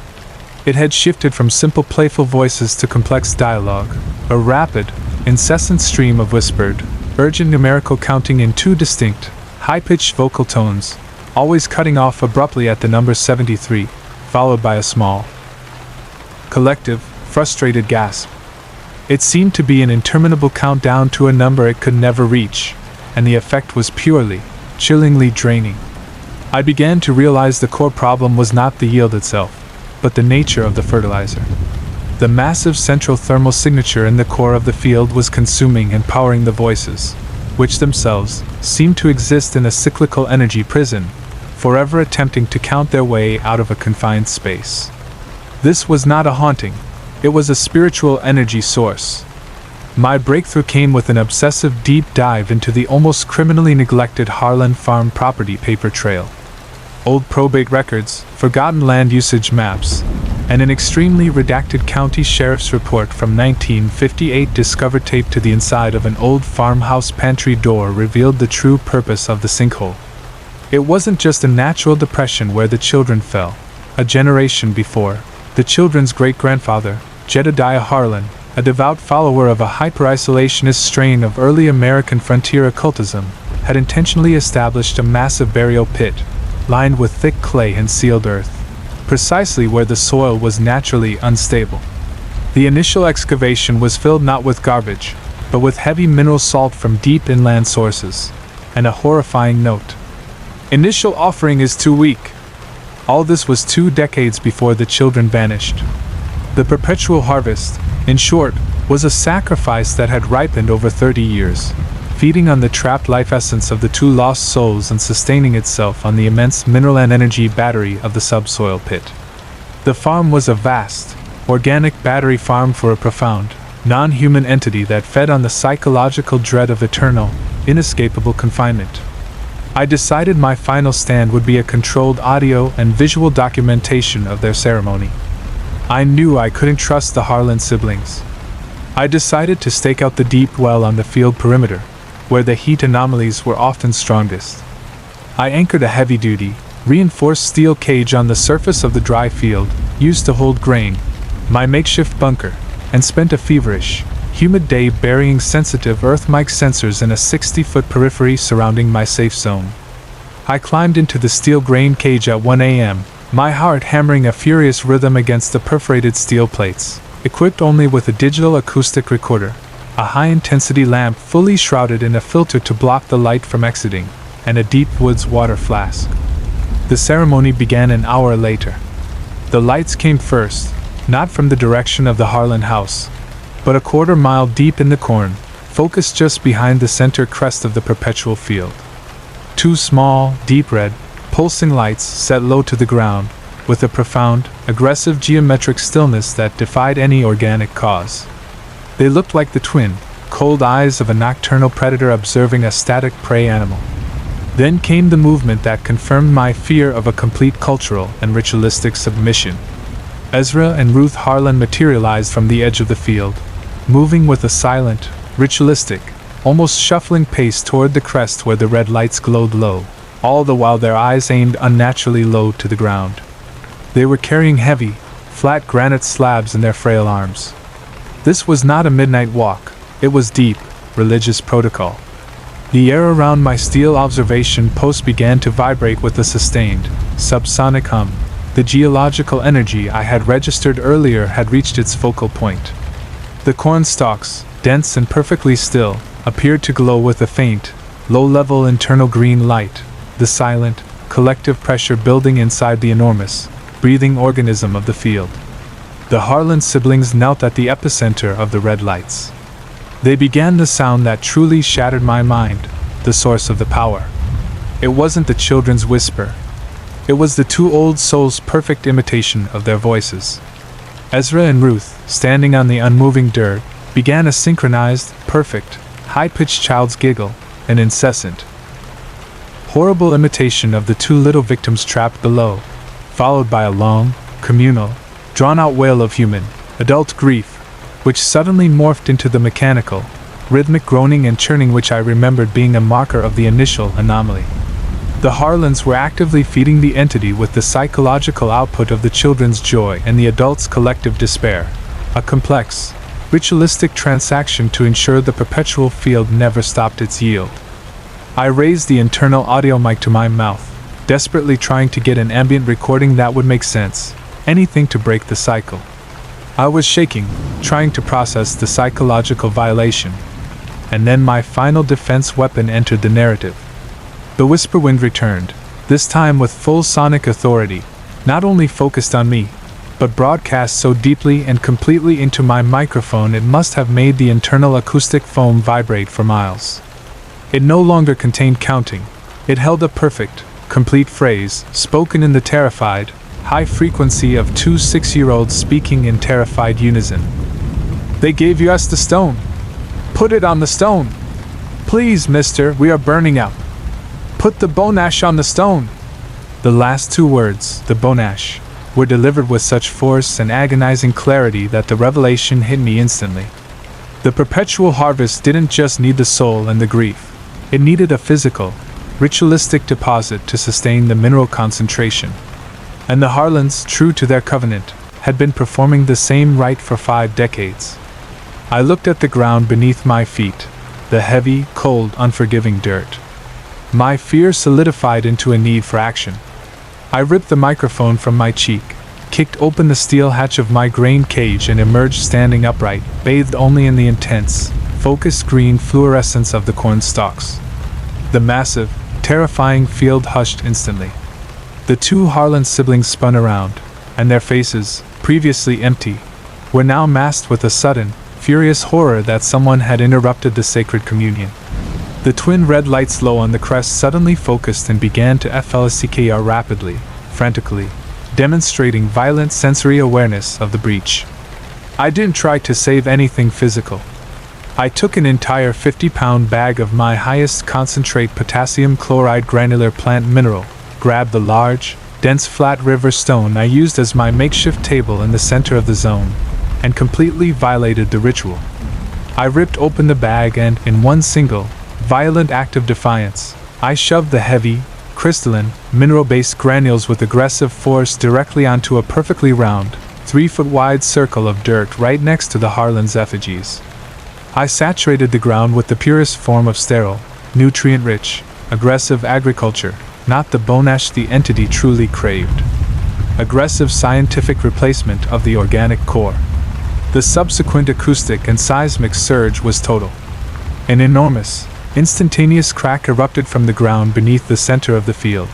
It had shifted from simple playful voices to complex dialogue, a rapid, incessant stream of whispered, urgent numerical counting in 2 distinct, high-pitched vocal tones, always cutting off abruptly at the number 73, followed by a small, collective, frustrated gasp. It seemed to be an interminable countdown to a number it could never reach, and the effect was purely, chillingly draining. I began to realize the core problem was not the yield itself, but the nature of the fertilizer. The massive central thermal signature in the core of the field was consuming and powering the voices, which themselves seemed to exist in a cyclical energy prison, forever attempting to count their way out of a confined space. This was not a haunting, it was a spiritual energy source. My breakthrough came with an obsessive deep dive into the almost criminally neglected Harlan Farm property paper trail. Old probate records, forgotten land usage maps, and an extremely redacted county sheriff's report from 1958 discovered taped to the inside of an old farmhouse pantry door revealed the true purpose of the sinkhole. It wasn't just a natural depression where the children fell. A generation before, the children's great-grandfather, Jedediah Harlan, a devout follower of a hyper-isolationist strain of early American frontier occultism, had intentionally established a massive burial pit, lined with thick clay and sealed earth, precisely where the soil was naturally unstable. The initial excavation was filled not with garbage, but with heavy mineral salt from deep inland sources, and a horrifying note. Initial offering is too weak. All this was 2 decades before the children vanished. The perpetual harvest, in short, was a sacrifice that had ripened over 30 years, feeding on the trapped life essence of the 2 lost souls and sustaining itself on the immense mineral and energy battery of the subsoil pit. The farm was a vast, organic battery farm for a profound, non-human entity that fed on the psychological dread of eternal, inescapable confinement. I decided my final stand would be a controlled audio and visual documentation of their ceremony. I knew I couldn't trust the Harlan siblings. I decided to stake out the deep well on the field perimeter, where the heat anomalies were often strongest. I anchored a heavy-duty, reinforced steel cage on the surface of the dry field, used to hold grain, my makeshift bunker, and spent a feverish, humid day burying sensitive earth mic sensors in a 60-foot periphery surrounding my safe zone. I climbed into the steel grain cage at 1 a.m., my heart hammering a furious rhythm against the perforated steel plates, equipped only with a digital acoustic recorder, a high-intensity lamp fully shrouded in a filter to block the light from exiting, and a deep woods water flask. The ceremony began an hour later. The lights came first, not from the direction of the Harlan house, but a quarter-mile deep in the corn, focused just behind the center crest of the perpetual field. 2 small, deep red, pulsing lights set low to the ground, with a profound, aggressive geometric stillness that defied any organic cause. They looked like the twin, cold eyes of a nocturnal predator observing a static prey animal. Then came the movement that confirmed my fear of a complete cultural and ritualistic submission. Ezra and Ruth Harlan materialized from the edge of the field, moving with a silent, ritualistic, almost shuffling pace toward the crest where the red lights glowed low, all the while their eyes aimed unnaturally low to the ground. They were carrying heavy, flat granite slabs in their frail arms. This was not a midnight walk, it was deep, religious protocol. The air around my steel observation post began to vibrate with a sustained, subsonic hum. The geological energy I had registered earlier had reached its focal point. The corn stalks, dense and perfectly still, appeared to glow with a faint, low-level internal green light, the silent, collective pressure building inside the enormous, breathing organism of the field. The Harlan siblings knelt at the epicenter of the red lights. They began the sound that truly shattered my mind, the source of the power. It wasn't the children's whisper. It was the 2 old souls' perfect imitation of their voices. Ezra and Ruth, standing on the unmoving dirt, began a synchronized, perfect, high-pitched child's giggle, an incessant, horrible imitation of the 2 little victims trapped below, followed by a long, communal, drawn-out wail of human, adult grief, which suddenly morphed into the mechanical, rhythmic groaning and churning which I remembered being a marker of the initial anomaly. The Harlans were actively feeding the entity with the psychological output of the children's joy and the adults' collective despair, a complex, ritualistic transaction to ensure the perpetual field never stopped its yield. I raised the internal audio mic to my mouth, desperately trying to get an ambient recording that would make sense, anything to break the cycle. I was shaking, trying to process the psychological violation, and then my final defense weapon entered the narrative. The whisper wind returned, this time with full sonic authority, not only focused on me, but broadcast so deeply and completely into my microphone it must have made the internal acoustic foam vibrate for miles. It no longer contained counting. It held a perfect, complete phrase, spoken in the terrified, high frequency of 2 6-year-olds speaking in terrified unison. They gave us the stone. Put it on the stone. Please, mister, we are burning up. Put the bone ash on the stone. The last 2 words, the bone ash, were delivered with such force and agonizing clarity that the revelation hit me instantly. The perpetual harvest didn't just need the soul and the grief. It needed a physical, ritualistic deposit to sustain the mineral concentration. And the Harlans, true to their covenant, had been performing the same rite for 5 decades. I looked at the ground beneath my feet, the heavy, cold, unforgiving dirt. My fear solidified into a need for action. I ripped the microphone from my cheek, kicked open the steel hatch of my grain cage and emerged standing upright, bathed only in the intense, focused green fluorescence of the corn stalks. The massive, terrifying field hushed instantly. The 2 Harlan siblings spun around, and their faces, previously empty, were now masked with a sudden, furious horror that someone had interrupted the sacred communion. The twin red lights low on the crest suddenly focused and began to flicker rapidly, frantically, demonstrating violent sensory awareness of the breach. I didn't try to save anything physical. I took an entire 50-pound bag of my highest concentrate potassium chloride granular plant mineral, grabbed the large, dense flat river stone I used as my makeshift table in the center of the zone, and completely violated the ritual. I ripped open the bag and, in one single, violent act of defiance, I shoved the heavy, crystalline, mineral-based granules with aggressive force directly onto a perfectly round, 3-foot-wide circle of dirt right next to the Harlan's effigies. I saturated the ground with the purest form of sterile, nutrient-rich, aggressive agriculture, not the bonash the entity truly craved. Aggressive scientific replacement of the organic core. The subsequent acoustic and seismic surge was total. An enormous, instantaneous crack erupted from the ground beneath the center of the field,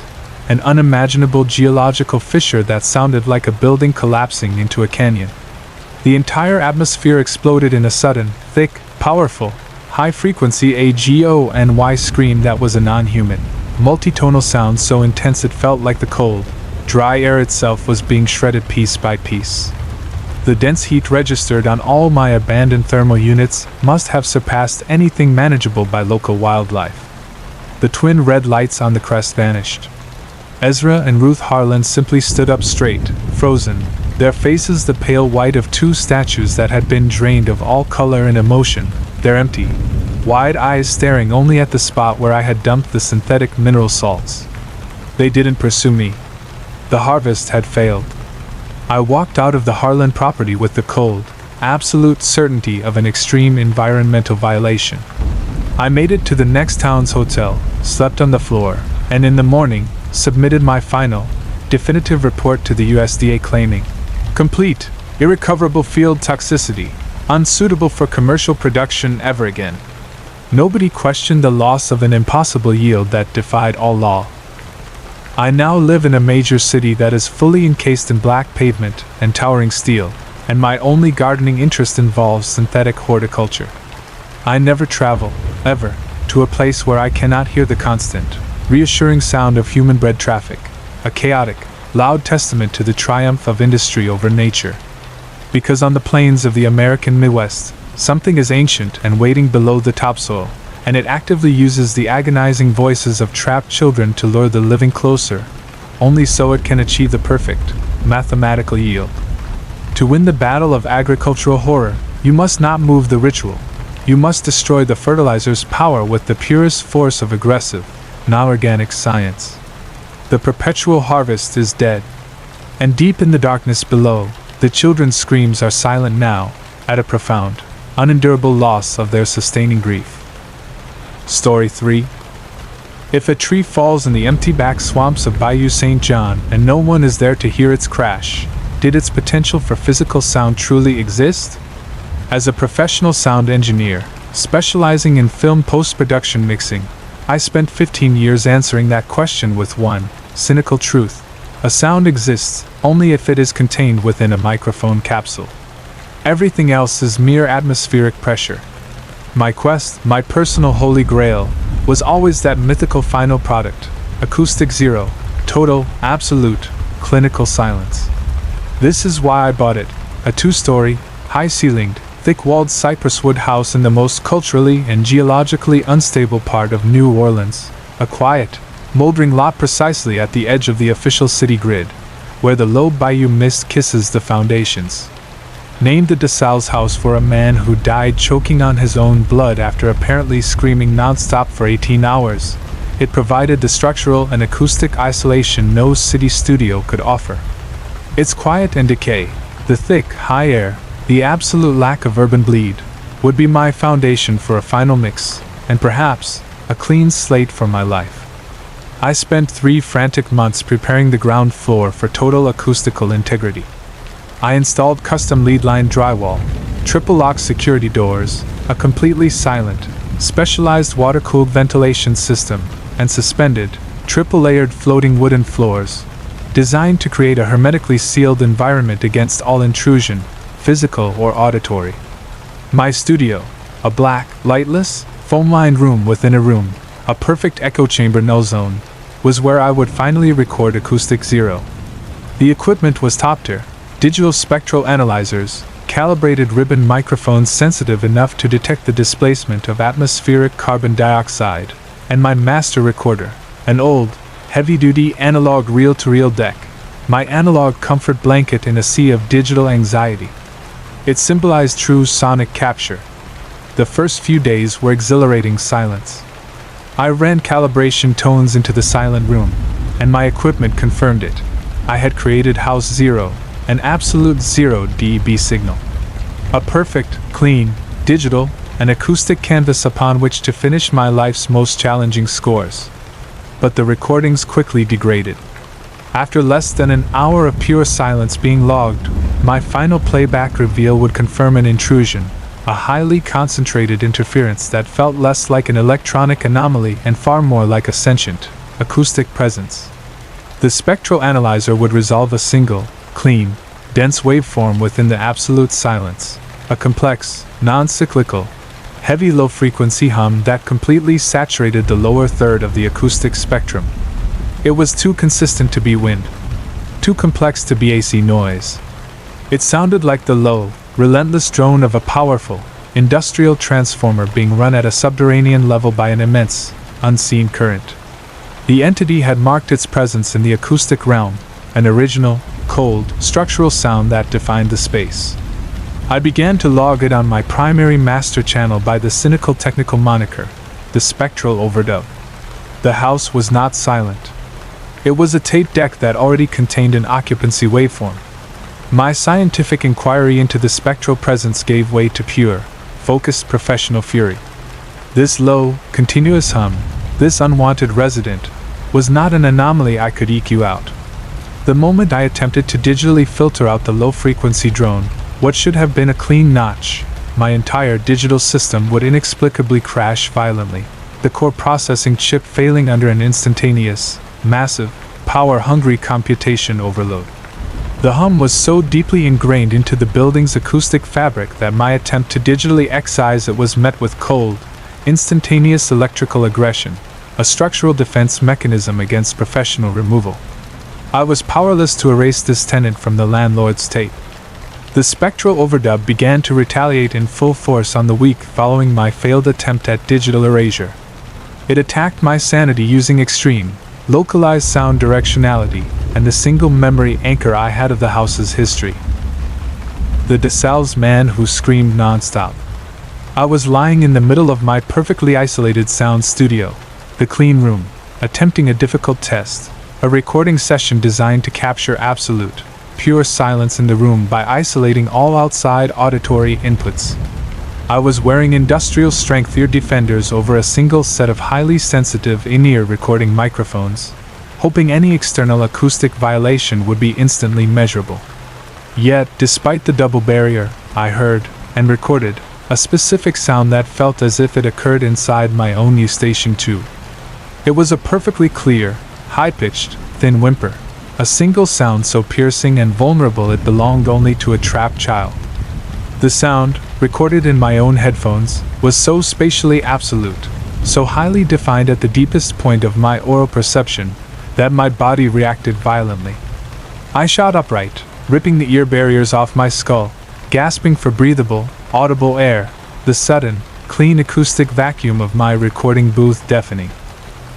an unimaginable geological fissure that sounded like a building collapsing into a canyon. The entire atmosphere exploded in a sudden, thick, powerful, high-frequency AGONY scream that was a non-human, multitonal sound so intense it felt like the cold, dry air itself was being shredded piece by piece. The dense heat registered on all my abandoned thermal units must have surpassed anything manageable by local wildlife. The twin red lights on the crest vanished. Ezra and Ruth Harlan simply stood up straight, frozen, their faces the pale white of 2 statues that had been drained of all color and emotion, their empty, wide eyes staring only at the spot where I had dumped the synthetic mineral salts. They didn't pursue me. The harvest had failed. I walked out of the Harlan property with the cold, absolute certainty of an extreme environmental violation. I made it to the next town's hotel, slept on the floor, and in the morning, submitted my final, definitive report to the USDA claiming complete, irrecoverable field toxicity, unsuitable for commercial production ever again. Nobody questioned the loss of an impossible yield that defied all law. I now live in a major city that is fully encased in black pavement and towering steel, and my only gardening interest involves synthetic horticulture. I never travel, ever, to a place where I cannot hear the constant, reassuring sound of human-bred traffic, a chaotic, loud testament to the triumph of industry over nature. Because on the plains of the American Midwest, something is ancient and waiting below the topsoil, and it actively uses the agonizing voices of trapped children to lure the living closer. Only so it can achieve the perfect, mathematical yield. To win the battle of agricultural horror, you must not move the ritual. You must destroy the fertilizer's power with the purest force of aggressive, non-organic science. The perpetual harvest is dead. And deep in the darkness below, the children's screams are silent now, at a profound, unendurable loss of their sustaining grief. Story 3. If a tree falls in the empty back swamps of Bayou St. John and no one is there to hear its crash, did its potential for physical sound truly exist? As a professional sound engineer, specializing in film post-production mixing, I spent 15 years answering that question with one cynical truth. A sound exists only if it is contained within a microphone capsule. Everything else is mere atmospheric pressure. My quest, my personal holy grail, was always that mythical final product, acoustic zero, total, absolute, clinical silence. This is why I bought it, a 2-story, high-ceilinged, thick-walled cypress-wood house in the most culturally and geologically unstable part of New Orleans, a quiet, moldering lot precisely at the edge of the official city grid, where the low bayou mist kisses the foundations. Named the DeSalle's house for a man who died choking on his own blood after apparently screaming non-stop for 18 hours, it provided the structural and acoustic isolation no city studio could offer. Its quiet and decay, the thick, high air, the absolute lack of urban bleed, would be my foundation for a final mix, and perhaps, a clean slate for my life. I spent 3 frantic months preparing the ground floor for total acoustical integrity. I installed custom lead-line drywall, triple-lock security doors, a completely silent, specialized water-cooled ventilation system, and suspended, triple-layered floating wooden floors, designed to create a hermetically sealed environment against all intrusion, physical or auditory. My studio, a black, lightless, foam-lined room within a room, a perfect echo chamber null zone, was where I would finally record Acoustic Zero. The equipment was top-tier, digital spectral analyzers, calibrated ribbon microphones sensitive enough to detect the displacement of atmospheric carbon dioxide, and my master recorder, an old, heavy-duty analog reel-to-reel deck, my analog comfort blanket in a sea of digital anxiety. It symbolized true sonic capture. The first few days were exhilarating silence. I ran calibration tones into the silent room, and my equipment confirmed it. I had created House Zero, an absolute 0 dB signal. A perfect, clean, digital, and acoustic canvas upon which to finish my life's most challenging scores. But the recordings quickly degraded. After less than an hour of pure silence being logged, my final playback reveal would confirm an intrusion, a highly concentrated interference that felt less like an electronic anomaly and far more like a sentient, acoustic presence. The spectral analyzer would resolve a single, clean, dense waveform within the absolute silence, a complex, non-cyclical, heavy low-frequency hum that completely saturated the lower third of the acoustic spectrum. It was too consistent to be wind, too complex to be AC noise. It sounded like the low, relentless drone of a powerful, industrial transformer being run at a subterranean level by an immense, unseen current. The entity had marked its presence in the acoustic realm, an original, cold, structural sound that defined the space. I began to log it on my primary master channel by the cynical technical moniker, the spectral overdub. The house was not silent. It was a tape deck that already contained an occupancy waveform. My scientific inquiry into the spectral presence gave way to pure, focused professional fury. This low, continuous hum, this unwanted resident, was not an anomaly I could EQ out. The moment I attempted to digitally filter out the low-frequency drone, what should have been a clean notch, my entire digital system would inexplicably crash violently, the core processing chip failing under an instantaneous, massive, power-hungry computation overload. The hum was so deeply ingrained into the building's acoustic fabric that my attempt to digitally excise it was met with cold, instantaneous electrical aggression, a structural defense mechanism against professional removal. I was powerless to erase this tenant from the landlord's tape. The spectral overdub began to retaliate in full force on the week following my failed attempt at digital erasure. It attacked my sanity using extreme, localized sound directionality, and the single memory anchor I had of the house's history. The DeSalle's man who screamed non-stop. I was lying in the middle of my perfectly isolated sound studio, the clean room, attempting a difficult test, a recording session designed to capture absolute, pure silence in the room by isolating all outside auditory inputs. I was wearing industrial-strength ear defenders over a single set of highly sensitive in-ear recording microphones, hoping any external acoustic violation would be instantly measurable. Yet, despite the double barrier, I heard, and recorded, a specific sound that felt as if it occurred inside my own Eustachian tube. It was a perfectly clear, high-pitched, thin whimper, a single sound so piercing and vulnerable it belonged only to a trapped child. The sound, recorded in my own headphones, was so spatially absolute, so highly defined at the deepest point of my aural perception, that my body reacted violently. I shot upright, ripping the ear barriers off my skull, gasping for breathable, audible air, the sudden, clean acoustic vacuum of my recording booth deafening.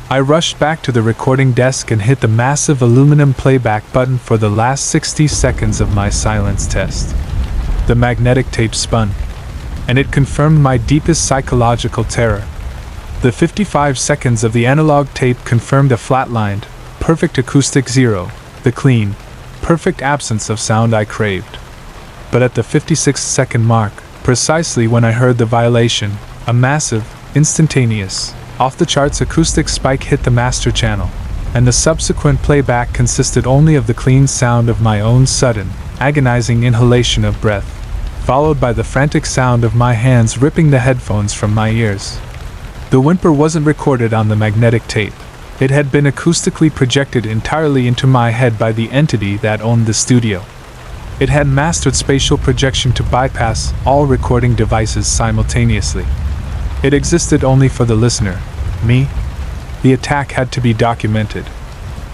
I rushed back to the recording desk and hit the massive aluminum playback button for the last 60 seconds of my silence test. The magnetic tape spun, and it confirmed my deepest psychological terror. The 55 seconds of the analog tape confirmed a flatlined, perfect acoustic zero, the clean, perfect absence of sound I craved. But at the 56-second mark, precisely when I heard the violation, a massive, instantaneous, off-the-charts acoustic spike hit the master channel, and the subsequent playback consisted only of the clean sound of my own sudden, agonizing inhalation of breath, followed by the frantic sound of my hands ripping the headphones from my ears. The whimper wasn't recorded on the magnetic tape. It had been acoustically projected entirely into my head by the entity that owned the studio. It had mastered spatial projection to bypass all recording devices simultaneously. It existed only for the listener, me. The attack had to be documented.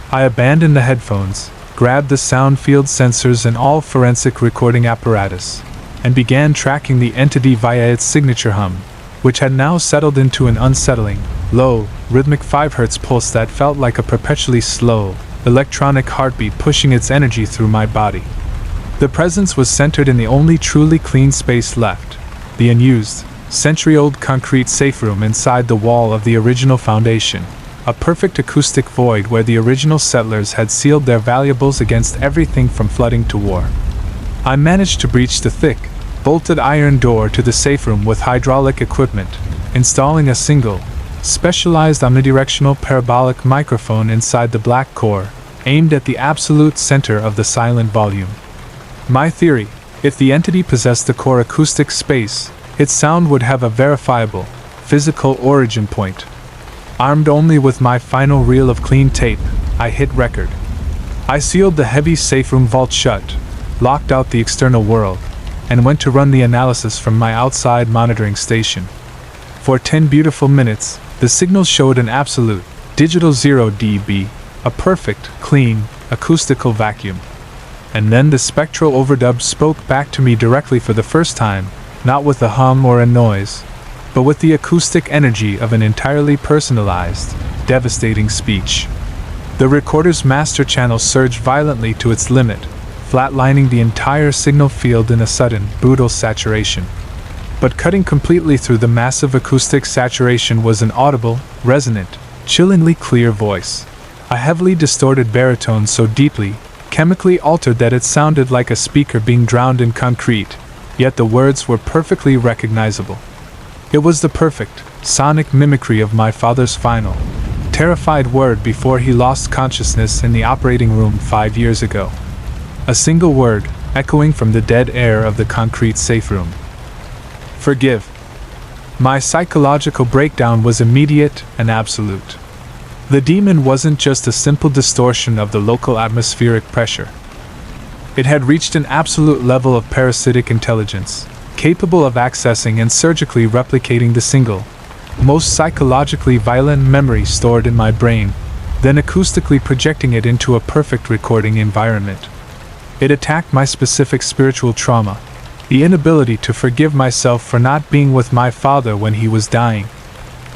I abandoned the headphones, grabbed the sound field sensors and all forensic recording apparatus, and began tracking the entity via its signature hum, which had now settled into an unsettling, low, rhythmic 5 Hz pulse that felt like a perpetually slow, electronic heartbeat pushing its energy through my body. The presence was centered in the only truly clean space left, the unused, century-old concrete safe room inside the wall of the original foundation, a perfect acoustic void where the original settlers had sealed their valuables against everything from flooding to war. I managed to breach the thick, bolted iron door to the safe room with hydraulic equipment, installing a single, specialized omnidirectional parabolic microphone inside the black core, aimed at the absolute center of the silent volume. My theory: if the entity possessed the core acoustic space, its sound would have a verifiable, physical origin point. Armed only with my final reel of clean tape, I hit record. I sealed the heavy safe room vault shut, locked out the external world, and went to run the analysis from my outside monitoring station. For 10 beautiful minutes, the signal showed an absolute, digital 0 dB, a perfect, clean, acoustical vacuum. And then the spectral overdub spoke back to me directly for the first time, not with a hum or a noise, but with the acoustic energy of an entirely personalized, devastating speech. The recorder's master channel surged violently to its limit, flatlining the entire signal field in a sudden, brutal saturation. But cutting completely through the massive acoustic saturation was an audible, resonant, chillingly clear voice. A heavily distorted baritone so deeply, chemically altered that it sounded like a speaker being drowned in concrete, yet the words were perfectly recognizable. It was the perfect, sonic mimicry of my father's final, terrified word before he lost consciousness in the operating room 5 years ago. A single word, echoing from the dead air of the concrete safe room. Forgive. My psychological breakdown was immediate and absolute. The demon wasn't just a simple distortion of the local atmospheric pressure. It had reached an absolute level of parasitic intelligence, capable of accessing and surgically replicating the single, most psychologically violent memory stored in my brain, then acoustically projecting it into a perfect recording environment. It attacked my specific spiritual trauma, the inability to forgive myself for not being with my father when he was dying.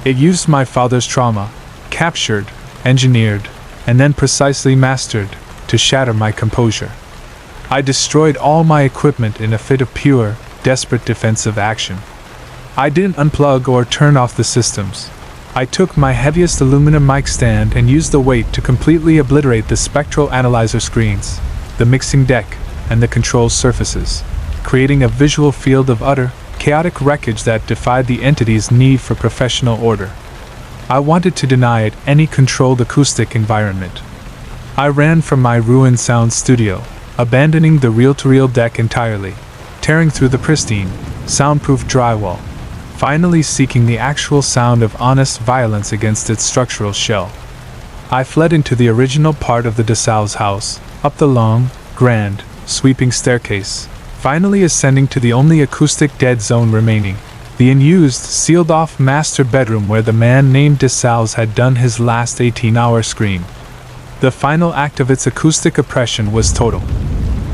It used my father's trauma, captured, engineered, and then precisely mastered, to shatter my composure. I destroyed all my equipment in a fit of pure, desperate defensive action. I didn't unplug or turn off the systems. I took my heaviest aluminum mic stand and used the weight to completely obliterate the spectral analyzer screens, the mixing deck, and the control surfaces, creating a visual field of utter, chaotic wreckage that defied the entity's need for professional order. I wanted to deny it any controlled acoustic environment. I ran from my ruined sound studio, abandoning the reel-to-reel deck entirely, tearing through the pristine, soundproof drywall, finally seeking the actual sound of honest violence against its structural shell. I fled into the original part of the DeSalle's house, up the long, grand, sweeping staircase, finally ascending to the only acoustic dead zone remaining, the unused, sealed-off master bedroom where the man named DeSalle's had done his last 18-hour scream. The final act of its acoustic oppression was total.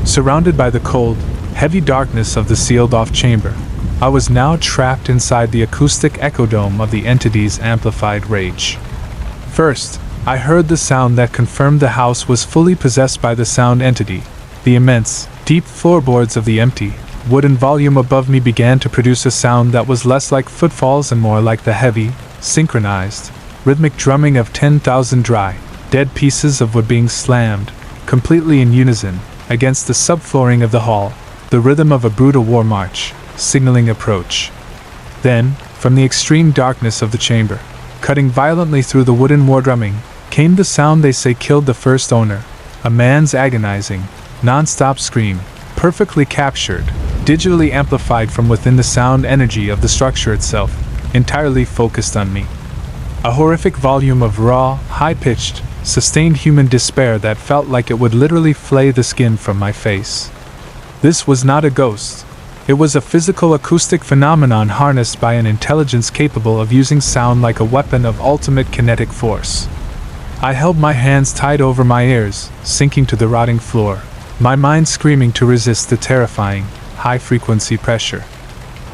Surrounded by the cold, heavy darkness of the sealed-off chamber, I was now trapped inside the acoustic echo dome of the entity's amplified rage. First, I heard the sound that confirmed the house was fully possessed by the sound entity. The immense, deep floorboards of the empty, wooden volume above me began to produce a sound that was less like footfalls and more like the heavy, synchronized, rhythmic drumming of 10,000 dry, dead pieces of wood being slammed, completely in unison, against the subflooring of the hall, the rhythm of a brutal war march, signaling approach. Then, from the extreme darkness of the chamber, cutting violently through the wooden war drumming, came the sound they say killed the first owner, a man's agonizing, non-stop scream, perfectly captured, digitally amplified from within the sound energy of the structure itself, entirely focused on me. A horrific volume of raw, high-pitched, sustained human despair that felt like it would literally flay the skin from my face. This was not a ghost. It was a physical acoustic phenomenon harnessed by an intelligence capable of using sound like a weapon of ultimate kinetic force. I held my hands tight over my ears, sinking to the rotting floor, my mind screaming to resist the terrifying, high-frequency pressure.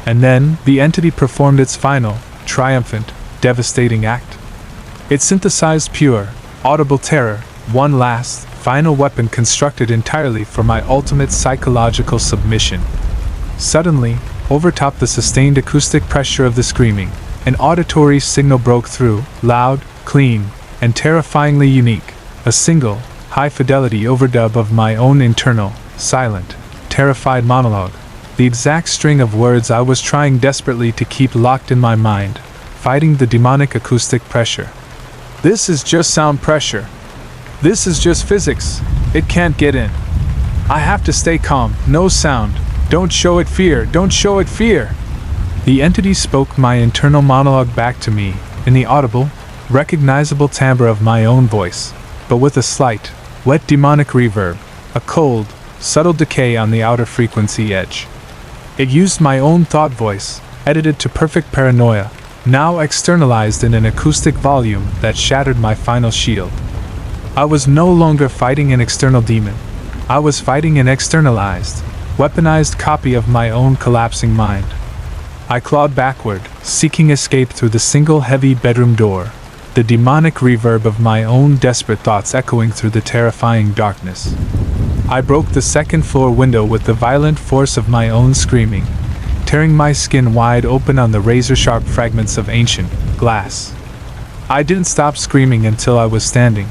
And then, the entity performed its final, triumphant, devastating act. It synthesized pure, audible terror, one last, final weapon constructed entirely for my ultimate psychological submission. Suddenly, overtop the sustained acoustic pressure of the screaming, an auditory signal broke through, loud, clean, and terrifyingly unique, a single, high-fidelity overdub of my own internal, silent, terrified monologue, the exact string of words I was trying desperately to keep locked in my mind, fighting the demonic acoustic pressure. This is just sound pressure. This is just physics. It can't get in. I have to stay calm, no sound. Don't show it fear, don't show it fear. The entity spoke my internal monologue back to me, in the audible, recognizable timbre of my own voice, but with a slight, wet demonic reverb, a cold, subtle decay on the outer frequency edge. It used my own thought voice, edited to perfect paranoia, now externalized in an acoustic volume that shattered my final shield. I was no longer fighting an external demon. I was fighting an externalized, weaponized copy of my own collapsing mind. I clawed backward, seeking escape through the single heavy bedroom door, the demonic reverb of my own desperate thoughts echoing through the terrifying darkness. I broke the second-floor window with the violent force of my own screaming, tearing my skin wide open on the razor-sharp fragments of ancient glass. I didn't stop screaming until I was standing,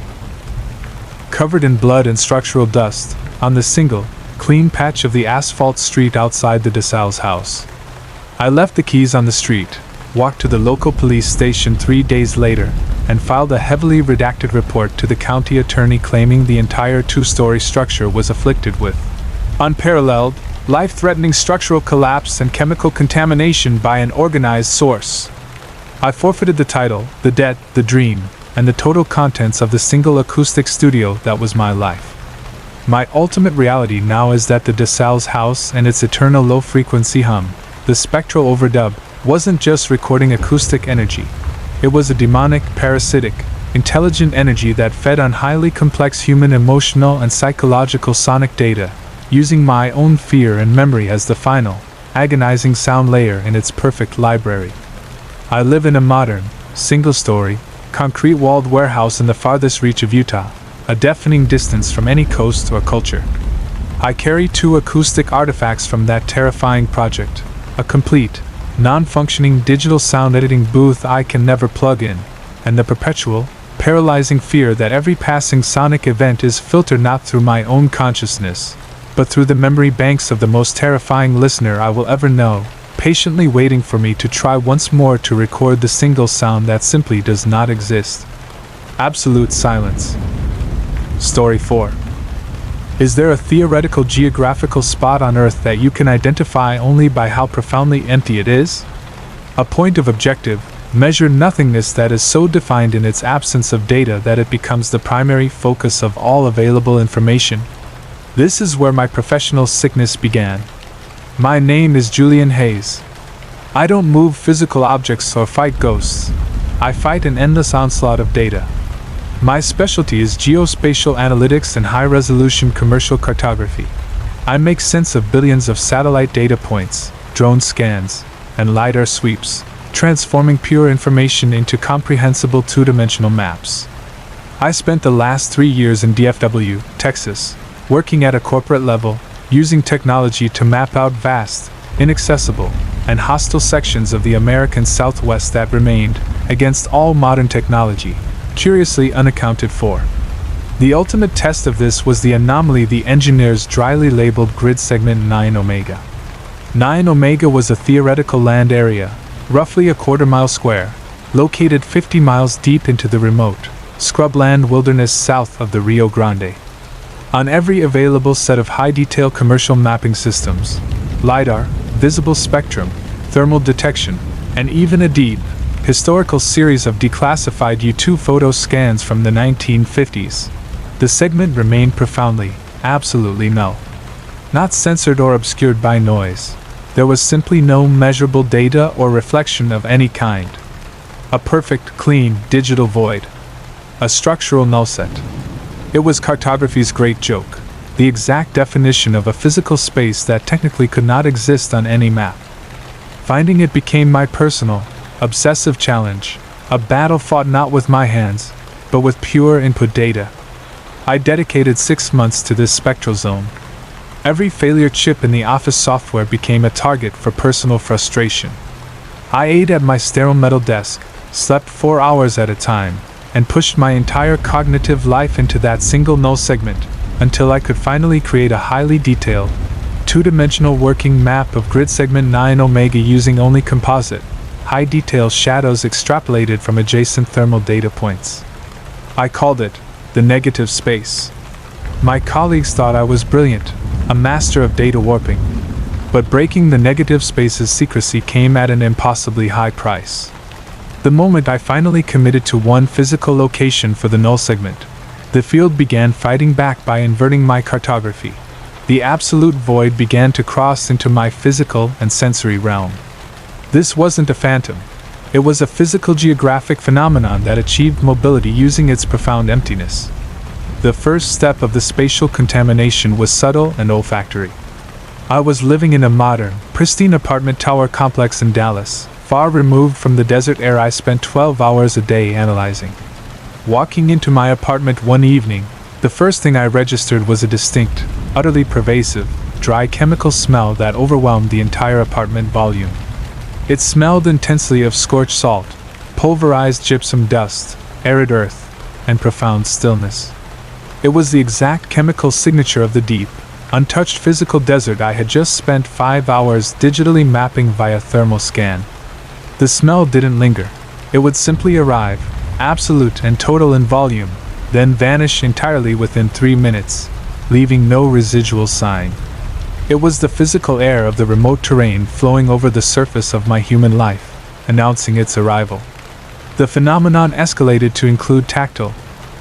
covered in blood and structural dust, on the single, clean patch of the asphalt street outside the DeSalle's house. I left the keys on the street, walked to the local police station 3 days later, and filed a heavily redacted report to the county attorney claiming the entire two-story structure was afflicted with unparalleled, life-threatening structural collapse and chemical contamination by an organized source. I forfeited the title, the debt, the dream, and the total contents of the single acoustic studio that was my life. My ultimate reality now is that the DeSalle's house and its eternal low-frequency hum, the spectral overdub, wasn't just recording acoustic energy. It was a demonic, parasitic, intelligent energy that fed on highly complex human emotional and psychological sonic data, using my own fear and memory as the final, agonizing sound layer in its perfect library. I live in a modern, single-story, concrete-walled warehouse in the farthest reach of Utah, a deafening distance from any coast or culture. I carry 2 acoustic artifacts from that terrifying project, a complete, non-functioning digital sound editing booth I can never plug in, and the perpetual, paralyzing fear that every passing sonic event is filtered not through my own consciousness, but through the memory banks of the most terrifying listener I will ever know, patiently waiting for me to try once more to record the single sound that simply does not exist. Absolute silence. Story 4. Is there a theoretical geographical spot on Earth that you can identify only by how profoundly empty it is? A point of objective, measured nothingness that is so defined in its absence of data that it becomes the primary focus of all available information? This is where my professional sickness began. My name is Julian Hayes. I don't move physical objects or fight ghosts. I fight an endless onslaught of data. My specialty is geospatial analytics and high-resolution commercial cartography. I make sense of billions of satellite data points, drone scans, and LiDAR sweeps, transforming pure information into comprehensible two-dimensional maps. I spent the last 3 years in DFW, Texas, working at a corporate level, using technology to map out vast, inaccessible, and hostile sections of the American Southwest that remained, against all modern technology, curiously unaccounted for. The ultimate test of this was the anomaly the engineers dryly labeled grid segment 9 Omega. 9 Omega was a theoretical land area, roughly a quarter-mile square, located 50 miles deep into the remote, scrubland wilderness south of the Rio Grande. On every available set of high-detail commercial mapping systems, LiDAR, visible spectrum, thermal detection, and even a deep, historical series of declassified U2 photo scans from the 1950s, the segment remained profoundly, absolutely null. Not censored or obscured by noise, there was simply no measurable data or reflection of any kind. A perfect, clean, digital void. A structural null set. It was cartography's great joke, the exact definition of a physical space that technically could not exist on any map. Finding it became my personal, obsessive challenge, a battle fought not with my hands, but with pure input data. I dedicated 6 months to this spectral zone. Every failure chip in the office software became a target for personal frustration. I ate at my sterile metal desk, slept 4 hours at a time, and pushed my entire cognitive life into that single null segment, until I could finally create a highly detailed, two-dimensional working map of grid segment 9 Omega using only composite, high-detail shadows extrapolated from adjacent thermal data points. I called it the negative space. My colleagues thought I was brilliant, a master of data warping. But breaking the negative space's secrecy came at an impossibly high price. The moment I finally committed to one physical location for the null segment, the field began fighting back by inverting my cartography. The absolute void began to cross into my physical and sensory realm. This wasn't a phantom. It was a physical geographic phenomenon that achieved mobility using its profound emptiness. The first step of the spatial contamination was subtle and olfactory. I was living in a modern, pristine apartment tower complex in Dallas, far removed from the desert air I spent 12 hours a day analyzing. Walking into my apartment one evening, the first thing I registered was a distinct, utterly pervasive, dry chemical smell that overwhelmed the entire apartment volume. It smelled intensely of scorched salt, pulverized gypsum dust, arid earth, and profound stillness. It was the exact chemical signature of the deep, untouched physical desert I had just spent 5 hours digitally mapping via thermal scan. The smell didn't linger. It would simply arrive, absolute and total in volume, then vanish entirely within 3 minutes, leaving no residual sign. It was the physical air of the remote terrain flowing over the surface of my human life, announcing its arrival. The phenomenon escalated to include tactile,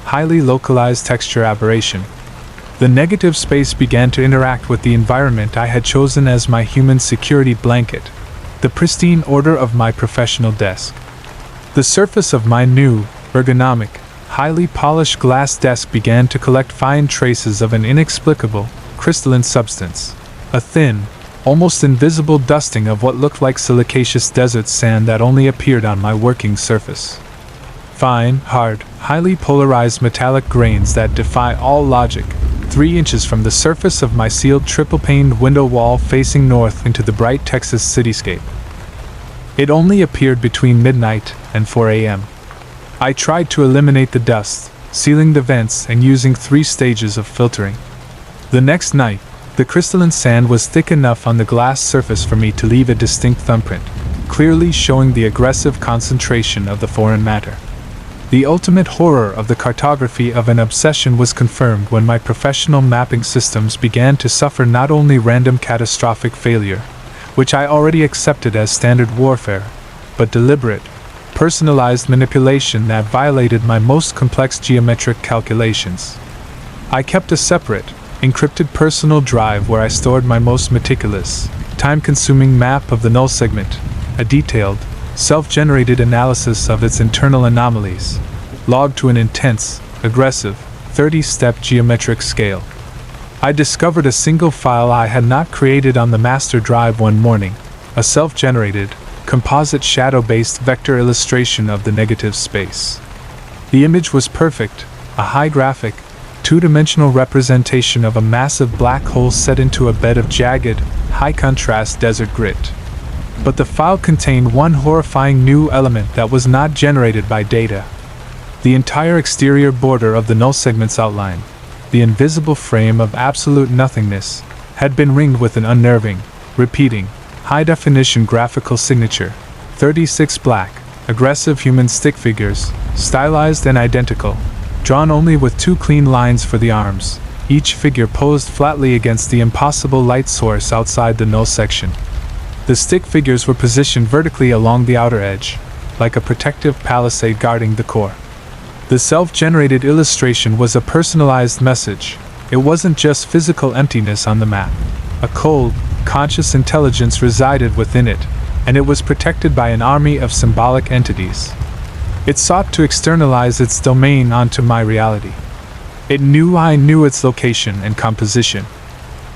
highly localized texture aberration. The negative space began to interact with the environment I had chosen as my human security blanket, the pristine order of my professional desk. The surface of my new, ergonomic, highly polished glass desk began to collect fine traces of an inexplicable, crystalline substance, a thin, almost invisible dusting of what looked like silicaceous desert sand that only appeared on my working surface. Fine, hard, highly polarized metallic grains that defy all logic, 3 inches from the surface of my sealed triple-paned window wall facing north into the bright Texas cityscape. It only appeared between midnight and 4 a.m. I tried to eliminate the dust, sealing the vents and using 3 stages of filtering. The next night, the crystalline sand was thick enough on the glass surface for me to leave a distinct thumbprint, clearly showing the aggressive concentration of the foreign matter. The ultimate horror of the cartography of an obsession was confirmed when my professional mapping systems began to suffer not only random catastrophic failure, which I already accepted as standard warfare, but deliberate, personalized manipulation that violated my most complex geometric calculations. I kept a separate, encrypted personal drive where I stored my most meticulous, time-consuming map of the null segment, a detailed, self-generated analysis of its internal anomalies, logged to an intense, aggressive, 30-step geometric scale. I discovered a single file I had not created on the master drive one morning, a self-generated, composite shadow-based vector illustration of the negative space. The image was perfect, a high graphic, two-dimensional representation of a massive black hole set into a bed of jagged, high-contrast desert grit. But the file contained one horrifying new element that was not generated by data. The entire exterior border of the null segment's outline, the invisible frame of absolute nothingness, had been ringed with an unnerving, repeating, high-definition graphical signature, 36 black, aggressive human stick figures, stylized and identical, drawn only with two clean lines for the arms, each figure posed flatly against the impossible light source outside the null section. The stick figures were positioned vertically along the outer edge, like a protective palisade guarding the core. The self-generated illustration was a personalized message. It wasn't just physical emptiness on the map. A cold, conscious intelligence resided within it, and it was protected by an army of symbolic entities. It sought to externalize its domain onto my reality. It knew I knew its location and composition.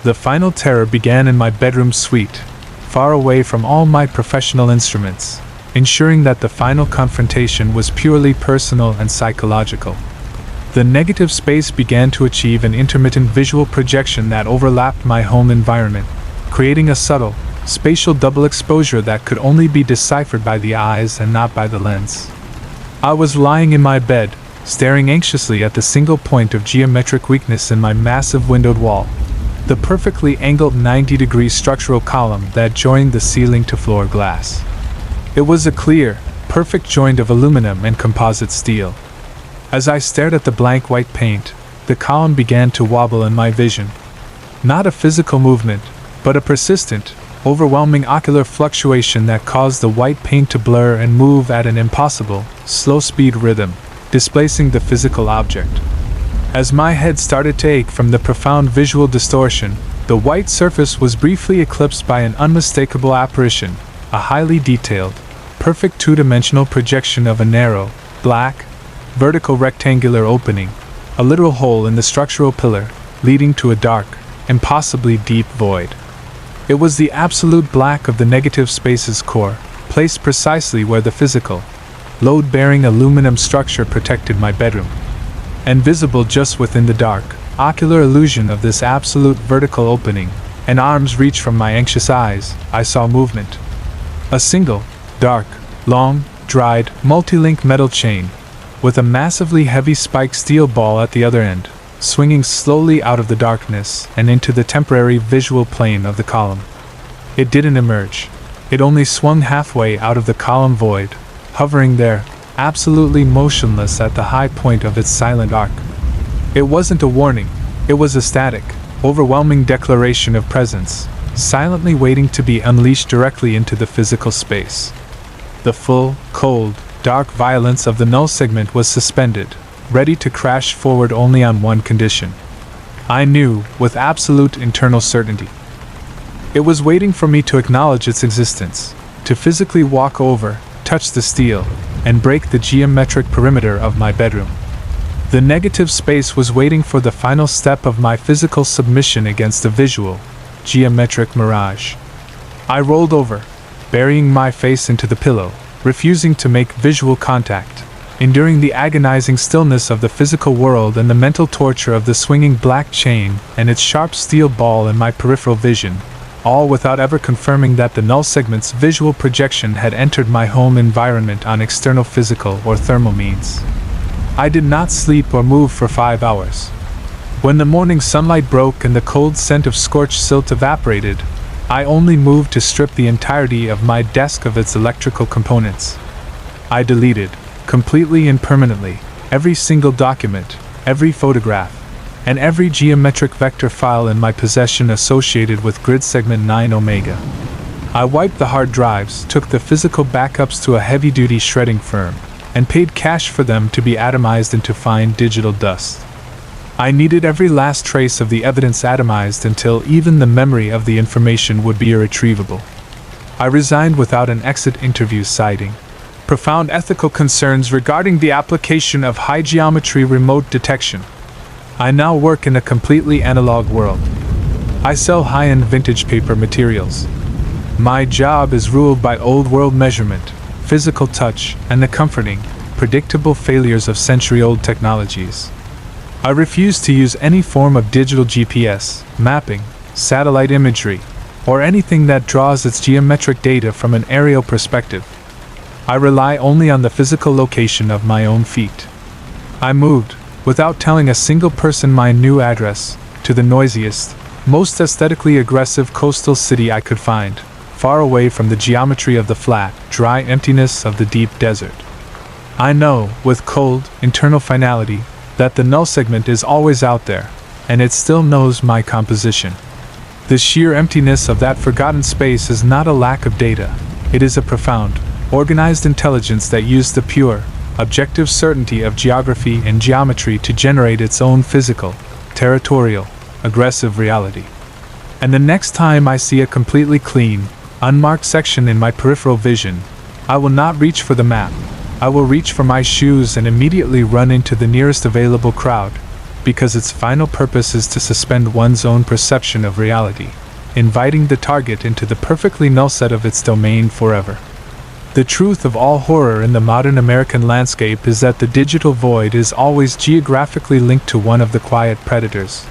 The final terror began in my bedroom suite, far away from all my professional instruments, ensuring that the final confrontation was purely personal and psychological. The negative space began to achieve an intermittent visual projection that overlapped my home environment, creating a subtle, spatial double exposure that could only be deciphered by the eyes and not by the lens. I was lying in my bed, staring anxiously at the single point of geometric weakness in my massive windowed wall, the perfectly angled 90-degree structural column that joined the ceiling-to-floor glass. It was a clear, perfect joint of aluminum and composite steel. As I stared at the blank white paint, the column began to wobble in my vision. Not a physical movement, but a persistent, overwhelming ocular fluctuation that caused the white paint to blur and move at an impossible, slow-speed rhythm, displacing the physical object. As my head started to ache from the profound visual distortion, the white surface was briefly eclipsed by an unmistakable apparition, a highly detailed, perfect two-dimensional projection of a narrow, black, vertical rectangular opening, a literal hole in the structural pillar, leading to a dark, impossibly deep void. It was the absolute black of the negative space's core, placed precisely where the physical, load-bearing aluminum structure protected my bedroom. And visible just within the dark, ocular illusion of this absolute vertical opening, an arm's reach from my anxious eyes, I saw movement. A single, dark, long, dried, multi-link metal chain, with a massively heavy spiked steel ball at the other end, swinging slowly out of the darkness and into the temporary visual plane of the column. It didn't emerge. It only swung halfway out of the column void, hovering there, absolutely motionless at the high point of its silent arc. It wasn't a warning, it was a static, overwhelming declaration of presence, silently waiting to be unleashed directly into the physical space. The full, cold, dark violence of the null segment was suspended, ready to crash forward only on one condition. I knew, with absolute internal certainty. It was waiting for me to acknowledge its existence, to physically walk over, touch the steel, and break the geometric perimeter of my bedroom. The negative space was waiting for the final step of my physical submission against the visual, geometric mirage. I rolled over, burying my face into the pillow, refusing to make visual contact, enduring the agonizing stillness of the physical world and the mental torture of the swinging black chain and its sharp steel ball in my peripheral vision, all without ever confirming that the null segment's visual projection had entered my home environment on external physical or thermal means. I did not sleep or move for 5 hours. When the morning sunlight broke and the cold scent of scorched silt evaporated, I only moved to strip the entirety of my desk of its electrical components. I deleted, completely and permanently, every single document, every photograph, and every geometric vector file in my possession associated with grid segment 9 Omega. I wiped the hard drives, took the physical backups to a heavy-duty shredding firm, and paid cash for them to be atomized into fine digital dust. I needed every last trace of the evidence atomized until even the memory of the information would be irretrievable. I resigned without an exit interview, citing profound ethical concerns regarding the application of high geometry remote detection. I now work in a completely analog world. I sell high-end vintage paper materials. My job is ruled by old-world measurement, physical touch, and the comforting, predictable failures of century-old technologies. I refuse to use any form of digital GPS, mapping, satellite imagery, or anything that draws its geometric data from an aerial perspective. I rely only on the physical location of my own feet. I moved, without telling a single person my new address, to the noisiest, most aesthetically aggressive coastal city I could find, far away from the geometry of the flat, dry emptiness of the deep desert. I know, with cold, internal finality, that the null segment is always out there, and it still knows my composition. The sheer emptiness of that forgotten space is not a lack of data, it is a profound, organized intelligence that used the pure, objective certainty of geography and geometry to generate its own physical, territorial, aggressive reality. And the next time I see a completely clean, unmarked section in my peripheral vision, I will not reach for the map. I will reach for my shoes and immediately run into the nearest available crowd, because its final purpose is to suspend one's own perception of reality, inviting the target into the perfectly null set of its domain forever. The truth of all horror in the modern American landscape is that the digital void is always geographically linked to one of the quiet predators.